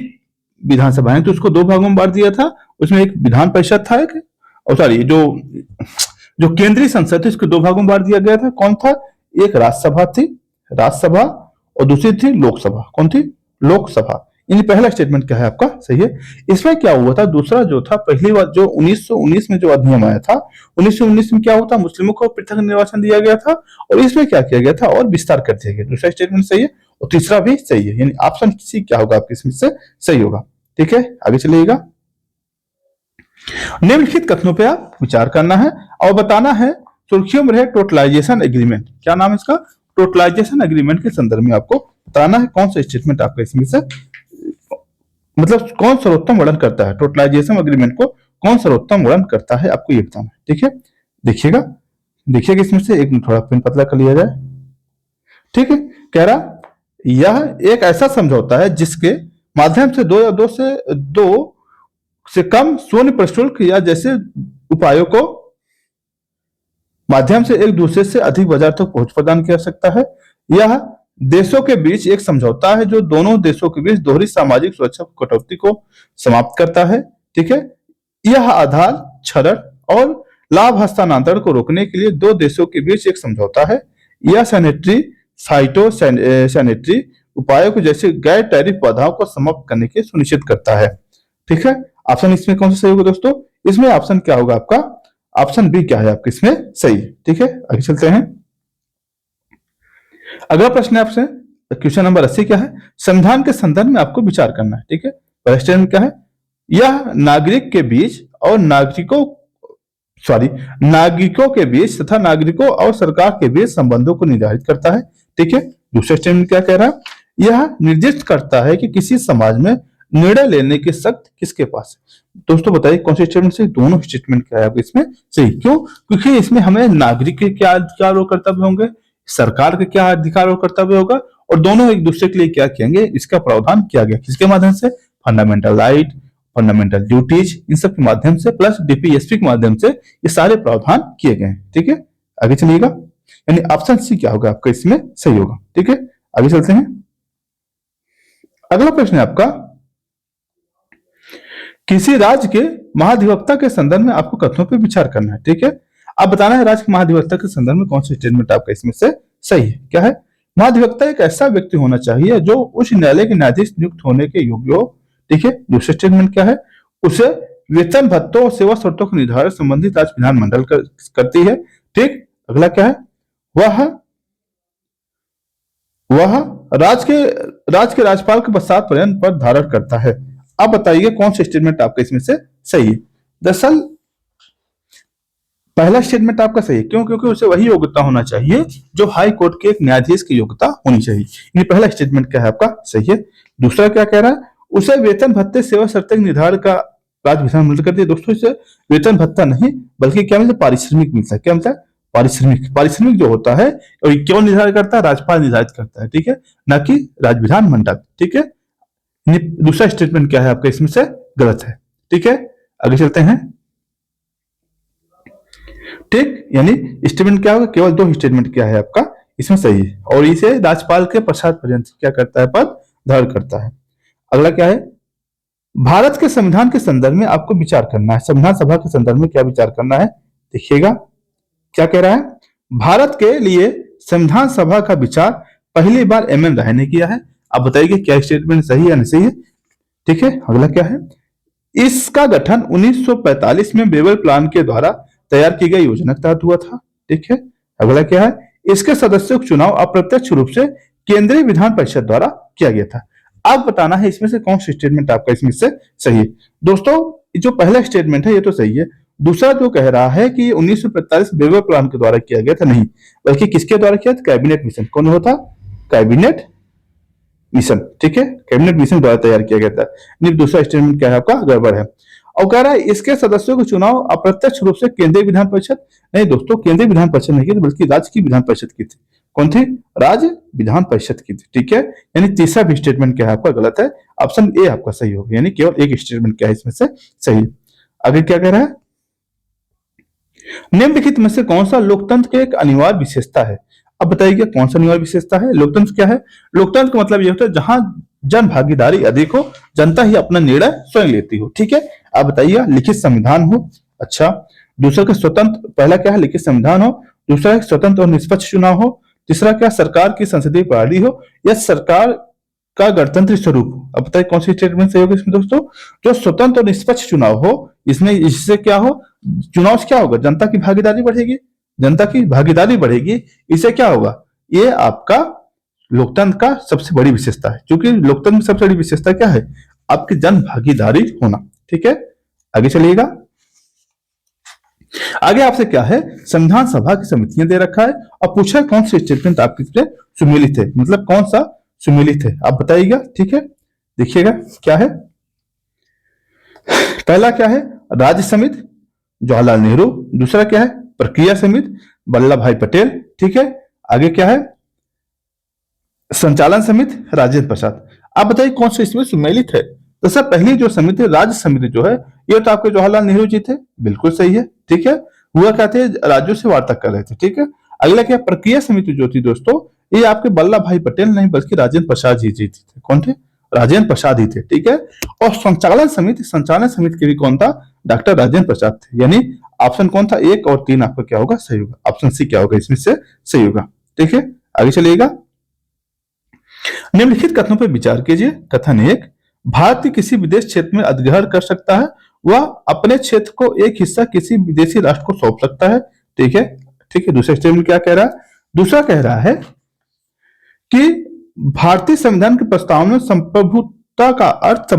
विधानसभा है तो उसको दो भागों में बांट दिया था। उसमें एक विधान परिषद था, एक और सॉरी जो केंद्रीय संसद थी उसको दो भागों में बांट दिया गया था। कौन था? एक राज्यसभा थी, राज्यसभा, और दूसरी थी लोकसभा। कौन थी? लोकसभा। यानी पहला स्टेटमेंट क्या है आपका सही है। इसमें क्या हुआ था, दूसरा जो था, पहली बार जो 1919 में जो अधिनियम आया था, 1919 में क्या हुआ था, मुस्लिमों को पृथक निर्वाचन दिया गया था और इसमें क्या किया गया था और विस्तार कर दिया गया। दूसरा स्टेटमेंट सही है और तीसरा भी सही है, यानी ऑप्शन सी क्या होगा आपके इसमें से सही होगा। ठीक है, आगे चलिएगा। निम्नलिखित कथनों पे आप विचार करना है और बताना है। सुर्खियों में रहे टोटलाइजेशन एग्रीमेंट, क्या नाम है इसका, टोटलाइजेशन एग्रीमेंट के संदर्भ में आपको बताना है कौन सा स्टेटमेंट आपका इसमें से, मतलब कौन सर्वोत्तम वर्णन करता है, टोटलाइजेशन एग्रीमेंट को कौन सर्वोत्तम वर्णन करता है, आपको ये बताना है। ठीक है, देखिएगा इसमें से एक थोड़ा पेन पतला कर लिया जाए। ठीक है, कह रहा यह एक ऐसा समझौता है जिसके माध्यम से दो या दो से कम शून्य प्रशुल्क या जैसे उपायों को माध्यम से एक दूसरे से अधिक बाजार तक पहुंच प्रदान किया जा सकता है। यह देशों के बीच एक समझौता है जो दोनों देशों के बीच दोहरी सामाजिक सुरक्षा कटौती को समाप्त करता है। ठीक है, यह आधार क्षरण और लाभ हस्तांतरण को रोकने के लिए दो देशों के बीच एक समझौता है। यह सैनिटरी फाइटो सैनिटरी उपायों को जैसे गैर टैरिफ बाधाओं को समाप्त करने के सुनिश्चित करता है। ठीक है, ऑप्शन इसमें कौन सा सही होगा दोस्तों, इसमें ऑप्शन क्या होगा आपका, ऑप्शन बी क्या है आपके इसमें सही। ठीक है, आगे चलते हैं। अगला प्रश्न है आपसे, क्वेश्चन नंबर 80 क्या है, संविधान के संदर्भ में आपको विचार करना है। ठीक है, पहला स्टेटमेंट क्या है, यह नागरिक के बीच और नागरिकों के बीच तथा नागरिकों और सरकार के बीच संबंधों को निर्धारित करता है। ठीक है, दूसरा स्टेटमेंट क्या कह रहा है, यह निर्दिष्ट करता है कि किसी समाज में निर्णय लेने की शक्ति किसके पास है। दोस्तों बताइए कौन से स्टेटमेंट से, दोनों स्टेटमेंट क्या है आपके इसमें सही, क्यों, क्योंकि इसमें हमें नागरिक के क्या अधिकार और कर्तव्य होंगे, सरकार के क्या अधिकार और कर्तव्य होगा, और दोनों एक दूसरे के लिए क्या किएंगे, इसका प्रावधान किया गया किसके माध्यम से, फंडामेंटल राइट, फंडामेंटल ड्यूटीज, इन सब के माध्यम से प्लस डीपीएसपी के माध्यम से ये सारे प्रावधान किए गए हैं। ठीक है, आगे चलिएगा, यानी ऑप्शन सी क्या होगा आपका इसमें सही होगा। ठीक है, आगे चलते हैं। अगला प्रश्न है आपका, किसी राज्य के महाधिवक्ता के संदर्भ में आपको कथनों पर विचार करना है। ठीक है, आप बताना है राज्य के महाधिवक्ता के संदर्भ में कौन सा स्टेटमेंट आपका इसमें से सही है। क्या है, महाधिवक्ता एक ऐसा व्यक्ति होना चाहिए जो उच्च न्यायालय के न्यायाधीश नियुक्त होने के योग्य हो। ठीक है, दूसरा स्टेटमेंट क्या है, उसे वेतन भत्तों और सेवा शर्तों के निर्धारण संबंधित राज्य विधानमंडल करती है। ठीक, अगला क्या है, वह राज्य के राज्यपाल के पश्चात पर्यंत पद धारण करता है। आप बताइए कौन सा स्टेटमेंट आपका इसमें से सही है। दरअसल पहला स्टेटमेंट आपका सही है, क्यों, क्योंकि उसे वही योग्यता होना चाहिए जो हाई कोर्ट के एक न्यायाधीश की योग्यता होनी चाहिए। ये पहला स्टेटमेंट क्या है आपका सही है। दूसरा क्या कह रहा है, उसे वेतन भत्ते सेवा शर्तें के निर्धारण का राज्य विधानमंडल करती है। दोस्तों इसे वेतन भत्ता नहीं बल्कि क्या मिलता है, पारिश्रमिक मिलता है। क्या मिलता है, पारिश्रमिक जो होता है, और क्यों निर्धारित करता है, राज्यपाल निर्धारित करता है। ठीक है, न कि राज्य विधानमंडल। ठीक है, दूसरा स्टेटमेंट क्या है आपका इसमें से गलत है। ठीक है, आगे चलते हैं। ठीक, यानी स्टेटमेंट क्या होगा, केवल दो स्टेटमेंट क्या है आपका इसमें सही है, और इसे राज्यपाल के पश्चात पर्यंत क्या करता है, पद धारण करता है। अगला क्या है, भारत के संविधान के संदर्भ में आपको विचार करना है। संविधान सभा के संदर्भ में क्या विचार करना है, देखिएगा क्या कह रहा है, भारत के लिए संविधान सभा का विचार पहली बार एम.एन. राय ने किया है। आप बताइए क्या स्टेटमेंट सही है नहीं सही है। ठीक है, अगला क्या है, इसका गठन 1945 में बेबल प्लान के द्वारा तैयार की गई योजना के तहत हुआ था। ठीक है, अगला क्या है, इसके सदस्यों का चुनाव अप्रत्यक्ष रूप से केंद्रीय विधान परिषद द्वारा किया गया था। आप बताना है इसमें से कौन सा स्टेटमेंट आपका इसमें से सही है। दोस्तों जो पहला स्टेटमेंट है ये तो सही है। दूसरा जो कह रहा है कि 1945 बेबल प्लान के द्वारा किया गया था, नहीं बल्कि किसके द्वारा किया था, कैबिनेट मिशन। कौन होता, कैबिनेट मिशन। ठीक है, कैबिनेट मिशन द्वारा तैयार किया गया था। नहीं, दूसरा स्टेटमेंट क्या है आपका गड़बड़ है। और कह रहा है इसके सदस्यों का चुनाव अप्रत्यक्ष रूप से केंद्रीय विधान परिषद, नहीं दोस्तों केंद्रीय विधान परिषद नहीं की थी बल्कि राज्य की विधान परिषद की थी। कौन थी, राज्य विधान परिषद की थी। ठीक है, यानी तीसरा भी स्टेटमेंट क्या है आपका गलत है। ऑप्शन ए आपका सही होगा, यानी केवल एक स्टेटमेंट क्या है इसमें से सही। आगे क्या कह रहा है, निम्नलिखित में से कौन सा लोकतंत्र की एक अनिवार्य विशेषता है। अब बताइए कौन सा अनिवार्य विशेषता है। लोकतंत्र क्या है, लोकतंत्र का मतलब यह होता है जहां जन भागीदारी अधिक हो, जनता ही अपना निर्णय स्वयं लेती हो। ठीक है, आप बताइए लिखित संविधान हो। अच्छा, दूसरा का स्वतंत्र, पहला क्या है लिखित संविधान हो, दूसरा है स्वतंत्र और निष्पक्ष चुनाव हो, तीसरा क्या सरकार की संसदीय प्रणाली हो, या सरकार का गणतंत्र स्वरूप। अब बताइए कौन सी स्टेटमेंट सही होगी इसमें दोस्तों? जो स्वतंत्र और निष्पक्ष चुनाव हो, इसमें इससे क्या हो, चुनाव से क्या होगा, जनता की भागीदारी बढ़ेगी, जनता की भागीदारी बढ़ेगी, इससे क्या होगा, ये आपका लोकतंत्र का सबसे बड़ी विशेषता है, क्योंकि लोकतंत्र में सबसे बड़ी विशेषता क्या है, आपकी जन भागीदारी होना। ठीक है, आगे चलिएगा। आगे आपसे क्या है, संविधान सभा की समितियां दे रखा है और पूछा है कौन सी स्टेटमेंट आपके इसमें सुमेलित है, मतलब कौन सा सुमेलित है, आप बताइएगा। ठीक है, देखिएगा क्या है। पहला क्या है, राज्य समिति जवाहरलाल नेहरू, दूसरा क्या है, प्रक्रिया समिति वल्लभ भाई पटेल। ठीक है, आगे क्या है, संचालन समिति राजेंद्र प्रसाद। आप बताइए कौन सा इसमें सुमेलित है? तो सर पहली जो समिति राज्य समिति जो है, ये तो आपके जवाहरलाल नेहरू जी थे, बिल्कुल सही है। ठीक है, हुआ क्या थे, राज्यों से वार्ता कर रहे थे। ठीक है, अगला क्या, प्रक्रिया समिति जो थी दोस्तों, ये आपके वल्लभ भाई पटेल नहीं बल्कि राजेंद्र प्रसाद जी थे। कौन थे? राजेंद्र प्रसाद ही थे। ठीक है, और संचालन समिति के भी कौन था, डॉक्टर राजेंद्र प्रसाद थे। यानी ऑप्शन कौन था, 1 और 3 आपका क्या होगा, सही होगा। ऑप्शन सी क्या होगा इसमें से सही होगा। ठीक है, आगे चलिएगा। निम्नलिखित कथनों पर विचार कीजिए। कथन 1, भारत के किसी विदेश क्षेत्र में अधिग्रहण कर सकता है, वह अपने क्षेत्र को एक हिस्सा किसी विदेशी राष्ट्र को सौंप सकता है। ठीक है, ठीक है। दूसरा स्टेटमेंट क्या कह रहा है, दूसरा कह रहा है कि भारतीय संविधान के प्रस्ताव में संप्रभुता का अर्थ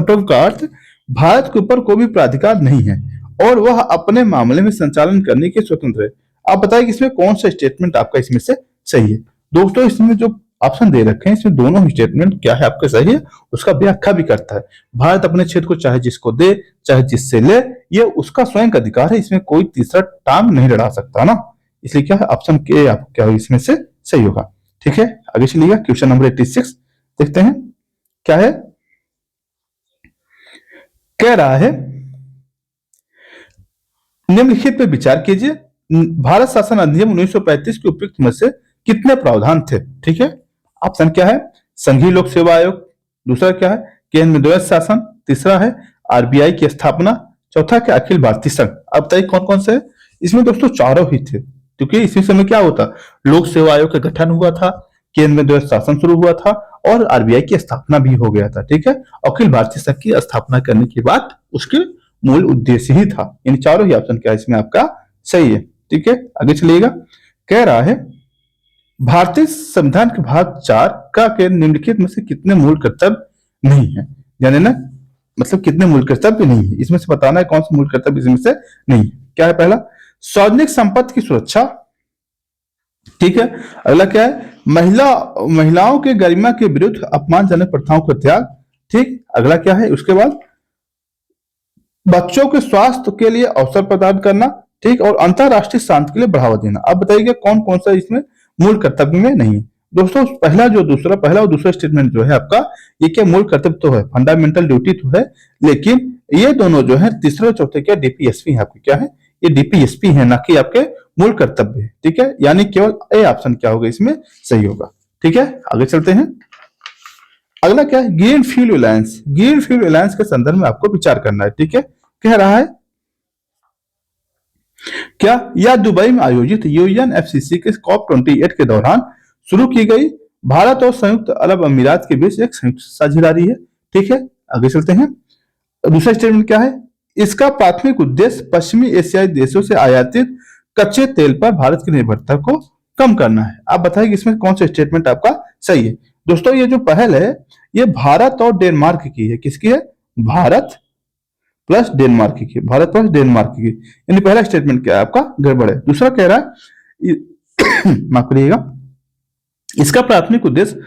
भारत के ऊपर कोई भी प्राधिकार नहीं है और वह अपने मामले में संचालन करने के स्वतंत्र है। आप बताइए कि इसमें कौन सा स्टेटमेंट आपका इसमें से सही है। दोस्तों इसमें जो ऑप्शन दे रखे हैं, इसमें दोनों स्टेटमेंट क्या है आपका सही है, उसका व्याख्या भी करता है। भारत अपने क्षेत्र को चाहे जिसको दे चाहे जिससे ले, ये उसका स्वयं का अधिकार है, इसमें कोई तीसरा टांग नहीं लड़ा सकता ना। इसलिए क्या है, ऑप्शन के आप क्या होगा इसमें से सही होगा। ठीक है, आगे चलिएगा। क्वेश्चन नंबर 86 देखते हैं क्या है। कह रहा है निम्नलिखित पे विचार कीजिए, भारत शासन अधिनियम 1935 के उपयुक्त में से कितने प्रावधान थे। ठीक है, ऑप्शन क्या है, संघीय लोक सेवा आयोग, दूसरा क्या है, केंद्र में द्वैध शासन, तीसरा है आरबीआई की स्थापना, चौथा क्या, अखिल भारतीय संघ। अब बताइए कौन कौन से है। इसमें दोस्तों चारों ही थे, क्योंकि इसी समय क्या होता, लोक सेवा आयोग का गठन हुआ था, केंद्र में द्वैध शासन शुरू हुआ था और आरबीआई की स्थापना भी हो गया था। ठीक है, अखिल भारतीय संघ की स्थापना करने के बाद उसके मूल उद्देश्य ही था। इन चारों ही ऑप्शन क्या है इसमें आपका सही है। ठीक है, आगे चलिएगा। कह रहा है भारतीय संविधान के भाग 4 का के निम्नलिखित में से कितने मूल कर्तव्य नहीं है, यानी ना मतलब कितने मूल कर्तव्य नहीं है, इसमें से बताना है कौन सा मूल कर्तव्य इसमें से नहीं है। क्या है, पहला सार्वजनिक संपत्ति की सुरक्षा। ठीक है, अगला क्या है, महिलाओं के गरिमा के विरुद्ध अपमानजनक प्रथाओं का त्याग। ठीक, अगला क्या है, उसके बाद बच्चों के स्वास्थ्य के लिए अवसर प्रदान करना। ठीक, और अंतरराष्ट्रीय शांति के लिए बढ़ावा देना। अब बताइए कौन कौन सा इसमें मूल कर्तव्य में नहीं है। दोस्तों पहला और दूसरा स्टेटमेंट जो है आपका, ये क्या मूल कर्तव्य तो है, फंडामेंटल ड्यूटी तो है, लेकिन ये दोनों जो है तीसरे और चौथे क्या डीपीएसपी है आपके, क्या है ये डीपीएसपी है, ना कि आपके मूल कर्तव्य है। ठीक है, यानी केवल ए ऑप्शन क्या होगा इसमें सही होगा। ठीक है, आगे चलते हैं। अगला क्या है, green fuel alliance. Green fuel alliance के संदर्भ में आपको विचार करना है। ठीक है, कह रहा है क्या, यह दुबई में आयोजित यूएनएफसीसी के COP28 के दौरान शुरू की गई भारत और संयुक्त अरब अमीरात के बीच एक संयुक्त साझेदारी है। ठीक है, आगे चलते हैं। दूसरा स्टेटमेंट क्या है, इसका प्राथमिक उद्देश्य पश्चिमी एशियाई देशों से आयातित कच्चे तेल पर भारत की निर्भरता को कम करना है। आप बताइए इसमें कौन सा स्टेटमेंट आपका सही है। दोस्तों ये जो पहल है, ये भारत और डेनमार्क की है। किसकी है, भारत प्लस डेनमार्क की, भारत प्लस डेनमार्क की, यानी पहला स्टेटमेंट क्या है आपका गड़बड़ है। दूसरा कह रहा है माफ करिएगा, इसका प्राथमिक उद्देश्य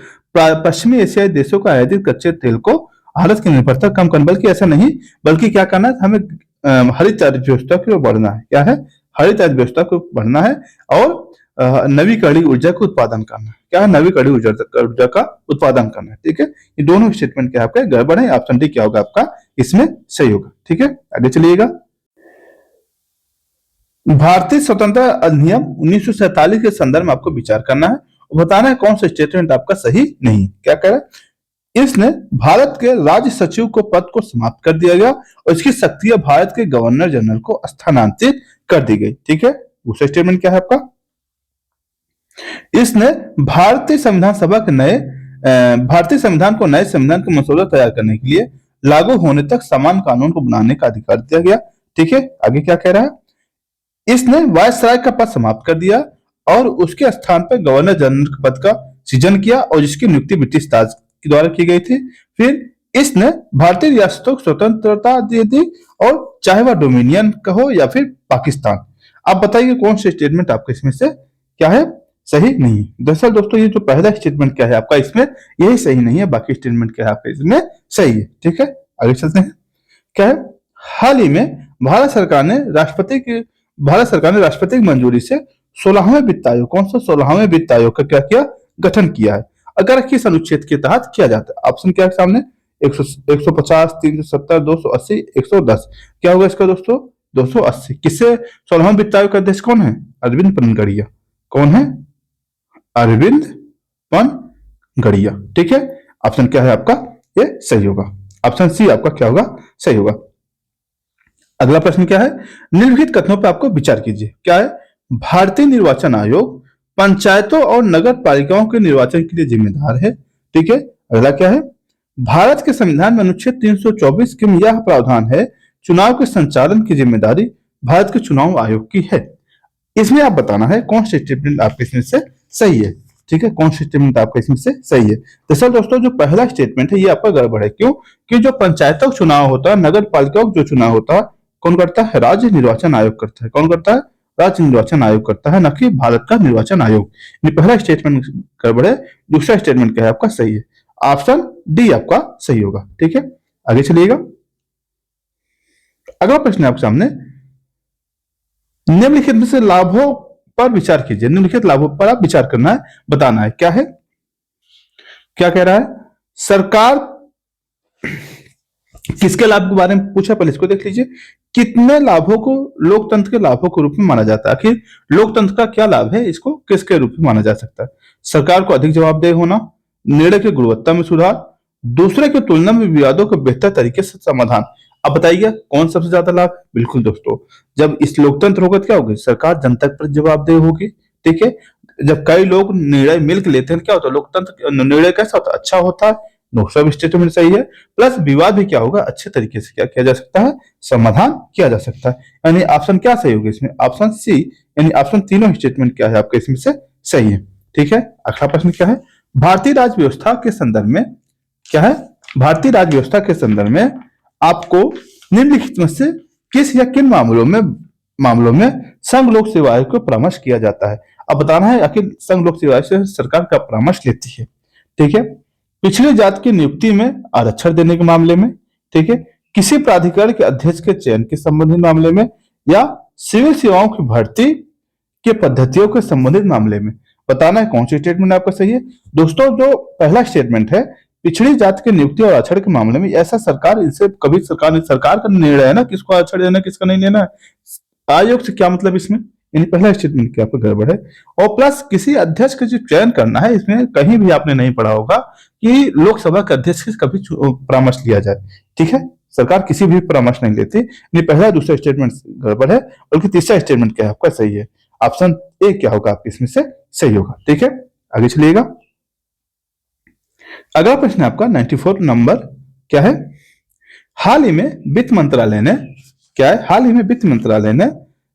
पश्चिमी एशियाई देशों को आयातित कच्चे तेल को भारत की निर्भरता कम करना, बल्कि ऐसा नहीं, बल्कि क्या करना है, हमें हरित अर्थव्यवस्था की ओर बढ़ना है। क्या है, हरित अर्थव्यवस्था को बढ़ना है और नवीकरणीय ऊर्जा का उत्पादन करना है। क्या है, नवीकरणीय ऊर्जा का उत्पादन करना है। ठीक है, ये दोनों स्टेटमेंट क्या आपके गड़बड़ है। ऑप्शन डी क्या होगा आपका इसमें सही होगा। ठीक है, आगे चलिएगा। भारतीय स्वतंत्रता अधिनियम 1947 के संदर्भ में आपको विचार करना है और बताना है कौन सा स्टेटमेंट आपका सही नहीं। क्या कह रहा है, इसने भारत के राज्य सचिव को पद को समाप्त कर दिया गया और इसकी शक्तियां भारत के गवर्नर जनरल को स्थानांतरित कर दी गई। ठीक है, दूसरा स्टेटमेंट क्या है आपका, इसने भारतीय संविधान सभा के नए भारतीय संविधान को नए संविधान का मसौदा तैयार करने के लिए लागू होने तक समान कानून को बनाने का अधिकार दिया गया। ठीक है, आगे क्या कह रहा है, इसने वायसराय का पद समाप्त कर दिया और उसके स्थान पर गवर्नर जनरल के पद का सृजन किया और जिसकी नियुक्ति ब्रिटिश ताज के द्वारा की गई थी। फिर इसने भारतीय रियासतों को स्वतंत्रता दे दी, और चाहे वह डोमिनियन कहो या फिर पाकिस्तान। आप बताइए कौन सा स्टेटमेंट आपके इसमें से क्या है, सही नहीं है। दरअसल दोस्तों ये जो पहला स्टेटमेंट क्या है आपका इसमें, यही सही नहीं है, बाकी स्टेटमेंट क्या है आपका इसमें सही है। ठीक है, आगे चलते हैं। क्या है, हाल ही में भारत सरकार ने राष्ट्रपति की मंजूरी से 16वें वित्त आयोग, कौन सा 16वें वित्त आयोग का क्या किया, गठन किया है। अगर किस अनुच्छेद के तहत किया जाता है, ऑप्शन क्या है सामने, 150, 370, 280, 110। क्या होगा इसका दोस्तों, 280। किससे 16वां वित्त आयोग का अध्यक्ष कौन है, अरविंद पनगड़िया। कौन है, अरविंद पनगड़िया। ठीक है, ऑप्शन क्या है आपका, ये सही होगा, ऑप्शन सी आपका क्या होगा, सही होगा। अगला प्रश्न क्या है, निम्नलिखित कथनों पर आपको विचार कीजिए। क्या है, भारतीय निर्वाचन आयोग पंचायतों और नगर पालिकाओं के निर्वाचन के लिए जिम्मेदार है। ठीक है, अगला क्या है, भारत के संविधान में अनुच्छेद 324 के में यह प्रावधान है, चुनाव के संचालन की जिम्मेदारी भारत के चुनाव आयोग की है। इसमें आप बताना है कौन सा स्टेटमेंट आपके इसमें से सही है। ठीक है, कौन सा स्टेटमेंट आपका इसमें से सही है। दरअसल दोस्तों जो पहला स्टेटमेंट है ये आपका गड़बड़ है। क्यों, कि जो पंचायतों का चुनाव होता है, नगर पालिकाओं का जो चुनाव होता है, कौन करता है, राज्य निर्वाचन आयोग करता है। कौन करता है, राज्य निर्वाचन आयोग करता है, न कि भारत का निर्वाचन आयोग। ये पहला स्टेटमेंट गड़बड़ है, दूसरा स्टेटमेंट क्या है आपका सही है, ऑप्शन डी आपका सही होगा। ठीक है, आगे चलिएगा। अगला प्रश्न है आपके सामने, निम्नलिखित में से लाभों पर विचार कीजिए। निम्नलिखित लाभों पर आप विचार करना है, बताना है। क्या है, क्या कह रहा है, सरकार किसके लाभ के बारे में पूछा, पहले इसको देख लीजिए। कितने लाभों को लोकतंत्र के लाभों के रूप में माना जाता है, आखिर लोकतंत्र का क्या लाभ है, इसको किसके रूप में माना जा सकता है। सरकार को अधिक जवाबदेह होना, निर्णय की गुणवत्ता में सुधार, दूसरे की तुलना में विवादों का बेहतर तरीके से समाधान। अब बताइए कौन सबसे ज्यादा लाभ है। बिल्कुल दोस्तों, जब इस लोकतंत्र होगा क्या होगी, सरकार जनता पर जवाबदेह होगी। ठीक है, जब कई लोग निर्णय मिलकर लेते हैं क्या होता है, लोकतंत्र निर्णय कैसा होता है, अच्छा होता है। दूसरा स्टेटमेंट सही है, प्लस विवाद भी क्या होगा, अच्छे तरीके से क्या किया जा सकता है, समाधान किया जा सकता है। यानी ऑप्शन क्या सही होगा इसमें, ऑप्शन सी, यानी ऑप्शन तीनों स्टेटमेंट क्या है आपके इसमें से सही है। ठीक है, अगला प्रश्न क्या है, भारतीय राज्य व्यवस्था के संदर्भ में क्या है, भारतीय राज्य व्यवस्था के संदर्भ में आपको निम्नलिखित में से किस या किन मामलों में संघ लोक सेवा आयोग को परामर्श किया जाता है। अब बताना है आखिर संघ लोक सेवा आयोग से सरकार का परामर्श लेती है। ठीक है, पिछड़ी जाति की नियुक्ति में आरक्षण देने के मामले में, ठीक है, किसी प्राधिकरण के अध्यक्ष के चयन के संबंधित मामले में, या सिविल सेवाओं की भर्ती के पद्धतियों के संबंधित मामले में। बताना है कौन सी स्टेटमेंट आपका सही है। दोस्तों जो पहला स्टेटमेंट है, पिछड़ी जाति की नियुक्ति और आरक्षण के मामले में, ऐसा सरकार इनसे कभी सरकार का निर्णय है ना, किसको आरक्षण देना किसका नहीं लेना है। आयोग से क्या मतलब इसमें, यानी पहला स्टेटमेंट क्या आपका गड़बड़ है। और प्लस किसी अध्यक्ष का जो चयन करना है, इसमें कहीं भी आपने नहीं पढ़ा होगा कि लोकसभा के अध्यक्ष से कभी परामर्श लिया जाए। ठीक है, सरकार किसी भी परामर्श नहीं लेती। नहीं, पहला दूसरा स्टेटमेंट गड़बड़ है, बल्कि तीसरा स्टेटमेंट क्या है आपका सही है। ऑप्शन ए क्या होगा आपके इसमें से सही होगा। ठीक है, आगे चलिएगा। अगला प्रश्न है आपका 94 नंबर, क्या है, हाल ही में वित्त मंत्रालय ने, क्या है, हाल ही में वित्त मंत्रालय ने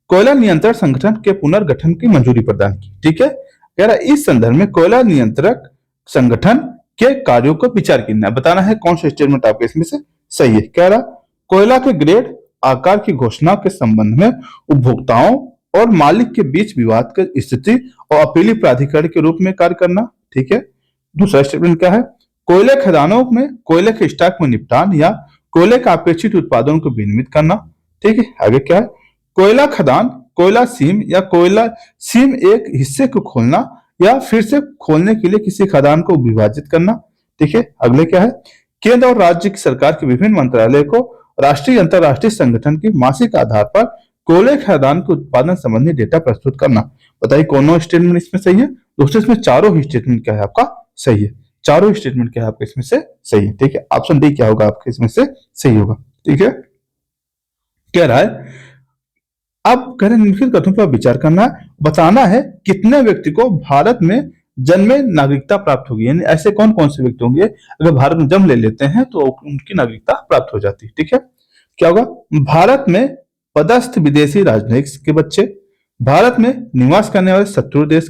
कोयला नियंत्रण संगठन के पुनर्गठन की मंजूरी प्रदान की। ठीक है, कह रहा है इस संदर्भ में कोयला नियंत्रक संगठन के कार्यों को विचार करना है। बताना है कौन सा स्टेटमेंट आपके इसमें से सही है। कह रहा कोयला के ग्रेड आकार की घोषणा के संबंध में उपभोक्ताओं और मालिक के बीच विवाद की स्थिति और अपीली प्राधिकरण के रूप में कार्य करना। ठीक है, दूसरा स्टेटमेंट क्या है, कोयले खदानों में कोयले के स्टॉक में निपटान या कोयले का अपेक्षित उत्पादन को विनियमित करना। ठीक है, आगे क्या है, कोयला खदान, कोयला सीम या कोयला सीम एक हिस्से को खोलना या फिर से खोलने के लिए किसी खदान को विभाजित करना। ठीक है, अगले क्या है, केंद्र और राज्य की सरकार के विभिन्न मंत्रालय को राष्ट्रीय अंतरराष्ट्रीय संगठन की मासिक आधार पर कोयले खदान के उत्पादन संबंधी डेटा प्रस्तुत करना। बताइए कौन स्टेटमेंट इसमें सही है। दोस्तों इसमें चारों ही स्टेटमेंट क्या है आपका सही है, चारों स्टेटमेंट क्या है आपका इसमें से सही है। ठीक है, ऑप्शन डी क्या होगा आपके इसमें से सही होगा। ठीक है, कह रहा है अब कह रहे निम्नलिखित कथनों पर विचार करना, बताना है कितने व्यक्ति को भारत में जन्मे नागरिकता प्राप्त होगी। यानी ऐसे कौन कौन से व्यक्ति होंगे अगर भारत में जन्म ले लेते हैं तो उनकी नागरिकता प्राप्त हो जाती है। ठीक है, क्या होगा? भारत में पदस्थ विदेशी राजनयिक के बच्चे, भारत में निवास करने वाले शत्रु देश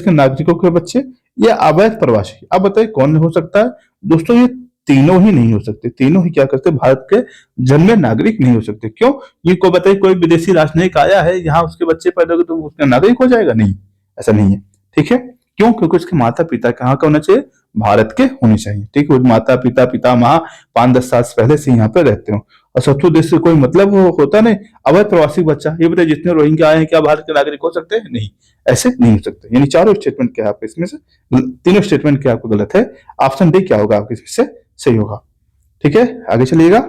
के नागरिकों के बच्चे, या अवैध प्रवासी। अब बताइए कौन हो सकता है? दोस्तों ये तीनों ही नहीं हो सकते। तीनों ही क्या करते? भारत के जन्मे नागरिक नहीं हो सकते। क्यों? ये को बताइए कोई विदेशी राजनयिक आया है यहाँ, उसके बच्चे पैदा हो गए तो उसका नागरिक हो जाएगा? नहीं, ऐसा नहीं है। ठीक है, क्यों? क्योंकि उसके माता पिता कहाँ का होना चाहिए? भारत के होने चाहिए। ठीक है, माता पिता पितामह 5-10 साल पहले से यहाँ पे रहते हो। और शत्रु देश से कोई मतलब होता नहीं। अवैध प्रवासी बच्चा, ये बताइए जितने रोहिंग्या आए हैं क्या भारत के नागरिक हो सकते हैं? नहीं, ऐसे नहीं हो सकते। यानी चारों स्टेटमेंट क्या है आपके इसमें से? तीनों स्टेटमेंट क्या आपको गलत है? ऑप्शन डी क्या होगा आपके इसमें से सही होगा। ठीक है, आगे चलिएगा।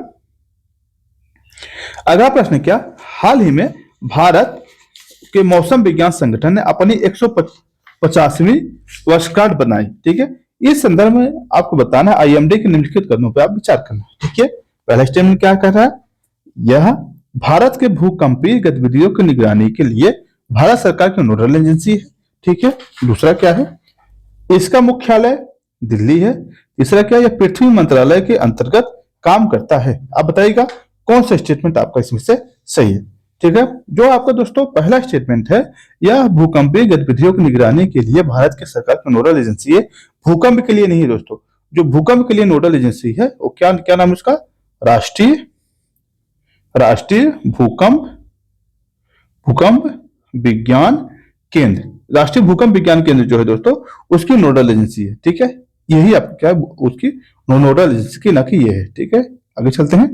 अगला प्रश्न क्या? हाल ही में भारत के मौसम विज्ञान संगठन ने अपनी 150वीं वर्षगांठ बनाई। ठीक है, इस संदर्भ में आपको बताना है आईएमडी के निम्नलिखित कदमों पर आप विचार करना। ठीक है, पहला स्टेटमेंट क्या कर रहा है? यह भारत के भूकंपीय गतिविधियों की निगरानी के लिए भारत सरकार की नोडल एजेंसी है। ठीक है, दूसरा क्या है? इसका मुख्यालय दिल्ली है। तीसरा क्या? यह पृथ्वी मंत्रालय के अंतर्गत काम करता है। आप बताइएगा कौन सा स्टेटमेंट आपका इसमें से सही है। ठीक है, जो आपका दोस्तों पहला स्टेटमेंट है, यह भूकंपीय गतिविधियों की निगरानी के लिए भारत की सरकार की नोडल एजेंसी है। भूकंप के लिए नहीं है दोस्तों। जो भूकंप के लिए नोडल एजेंसी है वो क्या क्या नाम है उसका? राष्ट्रीय भूकंप विज्ञान केंद्र। राष्ट्रीय भूकंप विज्ञान केंद्र जो है दोस्तों उसकी नोडल एजेंसी है। ठीक है, यही आपको क्या है? उसकी नोडल एजेंसी की, ना कि ये है। ठीक है, आगे चलते हैं।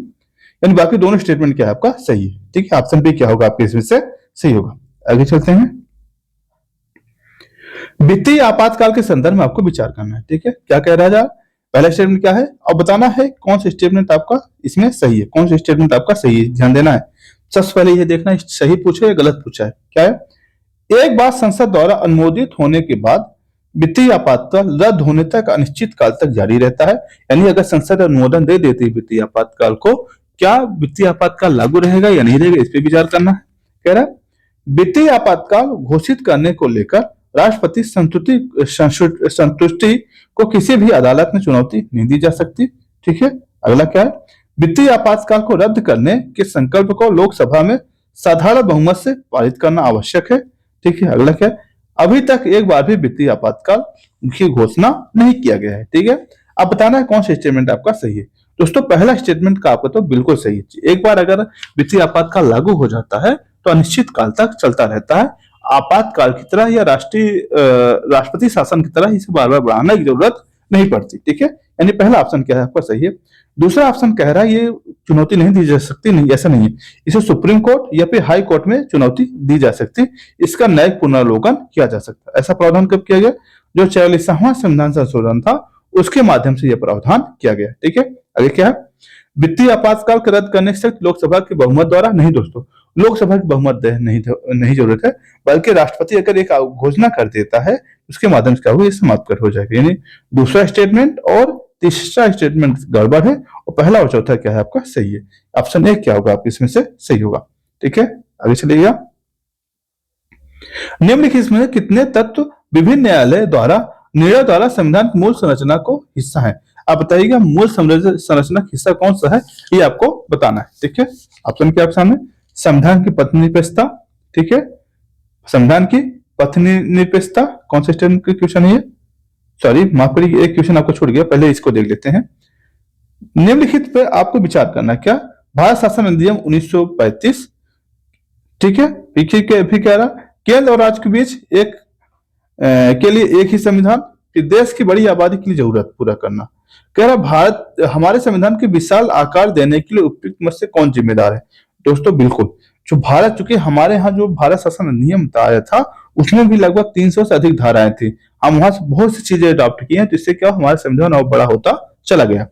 यानी बाकी दोनों स्टेटमेंट क्या है आपका सही है। ठीक है, ऑप्शन बी क्या होगा आपके इसमें से सही होगा। आगे चलते हैं। वित्तीय आपातकाल के संदर्भ में आपको विचार करना है। ठीक है, क्या कह रहा है? पहला स्टेटमेंट क्या है और बताना है कौन सा स्टेटमेंट आपका इसमें सही है, कौन सा स्टेटमेंट आपका सही है, ध्यान देना है। सबसे पहले ये देखना है सही पूछा या गलत पूछा है। क्या है? एक बार संसद द्वारा अनुमोदित होने के बाद वित्तीय आपातकाल रद्द होने तक अनिश्चित काल तक जारी रहता है। यानी अगर संसद अनुमोदन दे देती है वित्तीय आपातकाल को, क्या वित्तीय आपातकाल लागू रहेगा या नहीं रहेगा, इस पे विचार करना है। कह रहा है वित्तीय आपातकाल घोषित करने को लेकर राष्ट्रपति संतुष्टि को किसी भी अदालत में चुनौती नहीं दी जा सकती। ठीक है, अगला क्या है? वित्तीय आपातकाल को रद्द करने के संकल्प को लोकसभा में साधारण बहुमत से पारित करना आवश्यक है। ठीक है, अगला क्या है? अभी तक एक बार भी वित्तीय आपातकाल की घोषणा नहीं किया गया है। ठीक है, अब बताना है कौन सा स्टेटमेंट आपका सही है। दोस्तों पहला स्टेटमेंट का आपका तो बिल्कुल सही है। एक बार अगर वित्तीय आपातकाल लागू हो जाता है तो अनिश्चित काल तक चलता रहता है। आपातकाल की तरह या राष्ट्रपति शासन की तरह इसे बार बार बढ़ाने की जरूरत नहीं पड़ती। ठीक है, यानी पहला ऑप्शन क्या है आपका सही है। दूसरा ऑप्शन कह रहा है ये चुनौती नहीं दी जा सकती, नहीं ऐसा नहीं है। इसे सुप्रीम कोर्ट या फिर हाई कोर्ट में चुनौती दी जा सकती, इसका न्यायिक पुनर्लोकन किया जा सकता है। ऐसा प्रावधान कब किया गया? जो 44वां संविधान संशोधन था उसके माध्यम से यह प्रावधान किया गया। ठीक है, आगे क्या है? वित्तीय आपातकाल को रद्द करने से लोकसभा के बहुमत द्वारा नहीं दोस्तों, लोकसभा की बहुमत नहीं जरूरत है, बल्कि राष्ट्रपति अगर एक घोषणा कर देता है उसके माध्यम से क्या होगा? ये समाप्त कर हो जाएगा। यानी दूसरा स्टेटमेंट और तीसरा स्टेटमेंट गड़बड़ है और पहला और चौथा क्या है आपका सही है। ऑप्शन ए क्या होगा आपके इसमें से सही होगा। ठीक है, आगे चलिएगा। निम्नलिखित में कितने तत्व विभिन्न न्यायालय द्वारा निर्णय द्वारा संविधान की मूल संरचना को हिस्सा है? आप बताइएगा मूल संरचना का हिस्सा कौन सा है, ये आपको बताना है। ठीक है, ऑप्शन क्या आपके सामने? संविधान की पथ निरपेक्षता। ठीक है, संविधान की पथ निरपेक्षता कौन सा स्टेटमेंट का क्वेश्चन है? सॉरी माफ करिए, एक क्वेश्चन आपको छूट गया, पहले इसको देख लेते हैं। निम्नलिखित पे आपको विचार करना क्या? भारत शासन अधिनियम 1935। ठीक है, फिर कह रहा केंद्र और राज्य के बीच के लिए एक ही संविधान, देश की बड़ी आबादी के लिए जरूरत पूरा करना। कह रहा भारत हमारे संविधान के विशाल आकार देने के लिए उपयुक्त मत से कौन जिम्मेदार है? दोस्तों बिल्कुल जो भारत, चूंकि हमारे यहाँ जो भारत शासन अधिनियम आया था उसमें भी लगभग 300 से अधिक धाराएं थी। हम वहां से बहुत सी चीजें अडॉप्ट की हैं, तो इससे क्या हमारा संविधान और बड़ा होता चला गया।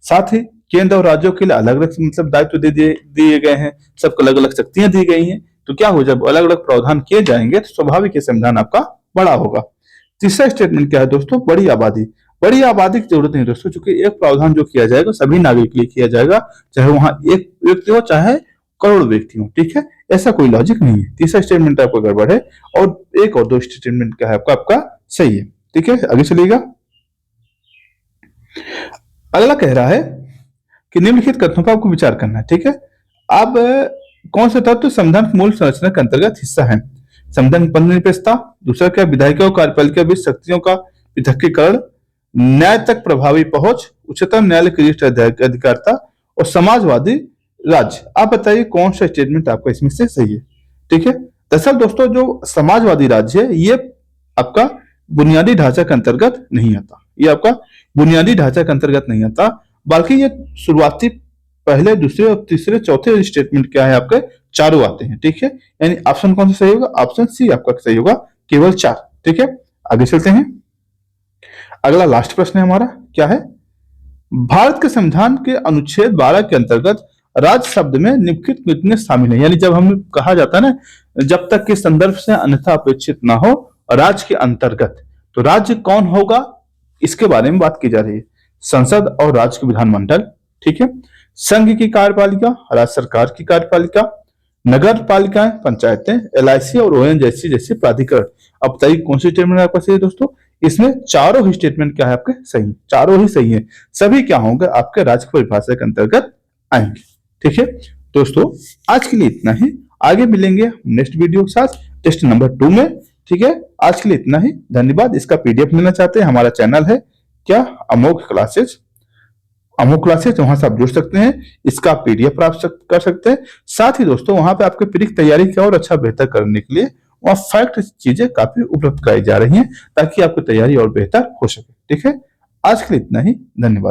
साथ ही केंद्र और राज्यों के लिए अलग अलग मतलब दायित्व दिए गए हैं, सबको अलग अलग शक्तियां दी गई हैं। तो क्या हो, जब अलग अलग प्रावधान किए जाएंगे तो स्वाभाविक है संविधान आपका बड़ा होगा। तीसरा स्टेटमेंट क्या है दोस्तों? बड़ी आबादी। बड़ी आबादी की जरूरत नहीं दोस्तों, क्योंकि एक प्रावधान जो किया जाएगा सभी नागरिक के लिए किया जाएगा, चाहे वहां एक व्यक्ति हो चाहे करोड़ व्यक्ति हो। ठीक है, ऐसा कोई लॉजिक नहीं है। तीसरा स्टेटमेंट आपका गड़बड़ है और एक और दो स्टेटमेंट क्या है आपका सही है। ठीक है, आगे चलिएगा। अगला कह रहा है कि निम्नलिखित कथनों पर आपको विचार करना है। ठीक है, अब कौन सा तत्व संविधान की मूल संरचना के अंतर्गत हिस्सा है? संविधान की निरपेक्षता, दूसरा क्या विधायिका और कार्यपालिका बीच शक्तियों का पृथक्कीकरण, न्याय तक प्रभावी पहुंच, उच्चतम न्यायालय की वरिष्ठ अधिकारिता और समाजवादी राज्य। आप बताइए कौन सा स्टेटमेंट आपका इसमें से सही है? ठीक है, दरअसल दोस्तों जो समाजवादी राज्य है ये आपका बुनियादी ढांचा के अंतर्गत नहीं आता, ये आपका बुनियादी ढांचा के अंतर्गत नहीं आता, बल्कि ये शुरुआती पहले, दूसरे और तीसरे चौथे स्टेटमेंट क्या है आपके, चारों आते हैं। ठीक है, यानी ऑप्शन कौन सा सही होगा? ऑप्शन सी आपका सही होगा, केवल 4। ठीक है, आगे चलते हैं। अगला लास्ट प्रश्न है हमारा, क्या है? भारत के संविधान के अनुच्छेद 12 के अंतर्गत राज्य शब्द में निम्नलिखित कितने शामिल है? यानी जब हम कहा जाता है ना, जब तक के संदर्भ से अन्यथा अपेक्षित ना हो राज्य के अंतर्गत, तो राज्य कौन होगा इसके बारे में बात की जा रही है। संसद और राज्य के विधानमंडल, ठीक है, संघ की कार्यपालिका, राज्य सरकार की कार्यपालिका, नगर पालिकाएं, पंचायतें, एलआईसी और ओएनजीसी जैसे प्राधिकरण। अब बताइए कौन सी स्टेटमेंट आपका सही है दोस्तों? इसमें चारों ही स्टेटमेंट क्या है आपके सही, चारों ही सही है। सभी क्या होंगे आपके राज्य की परिभाषा के अंतर्गत आएंगे। ठीक है दोस्तों, आज के लिए इतना ही, आगे मिलेंगे नेक्स्ट वीडियो के साथ टेस्ट नंबर 2 में। ठीक है, आज के लिए इतना ही, धन्यवाद। इसका पीडीएफ लेना चाहते हैं, हमारा चैनल है क्या, अमोघ क्लासेज, वहां से आप जुड़ सकते हैं, इसका पीडीएफ प्राप्त कर सकते हैं। साथ ही दोस्तों वहां पे आपके परीक्षा तैयारी की और अच्छा बेहतर करने के लिए वहां फैक्ट चीजें काफी उपलब्ध कराई जा रही हैं, ताकि आपकी तैयारी और बेहतर हो सके। ठीक है, आज के लिए इतना ही, धन्यवाद।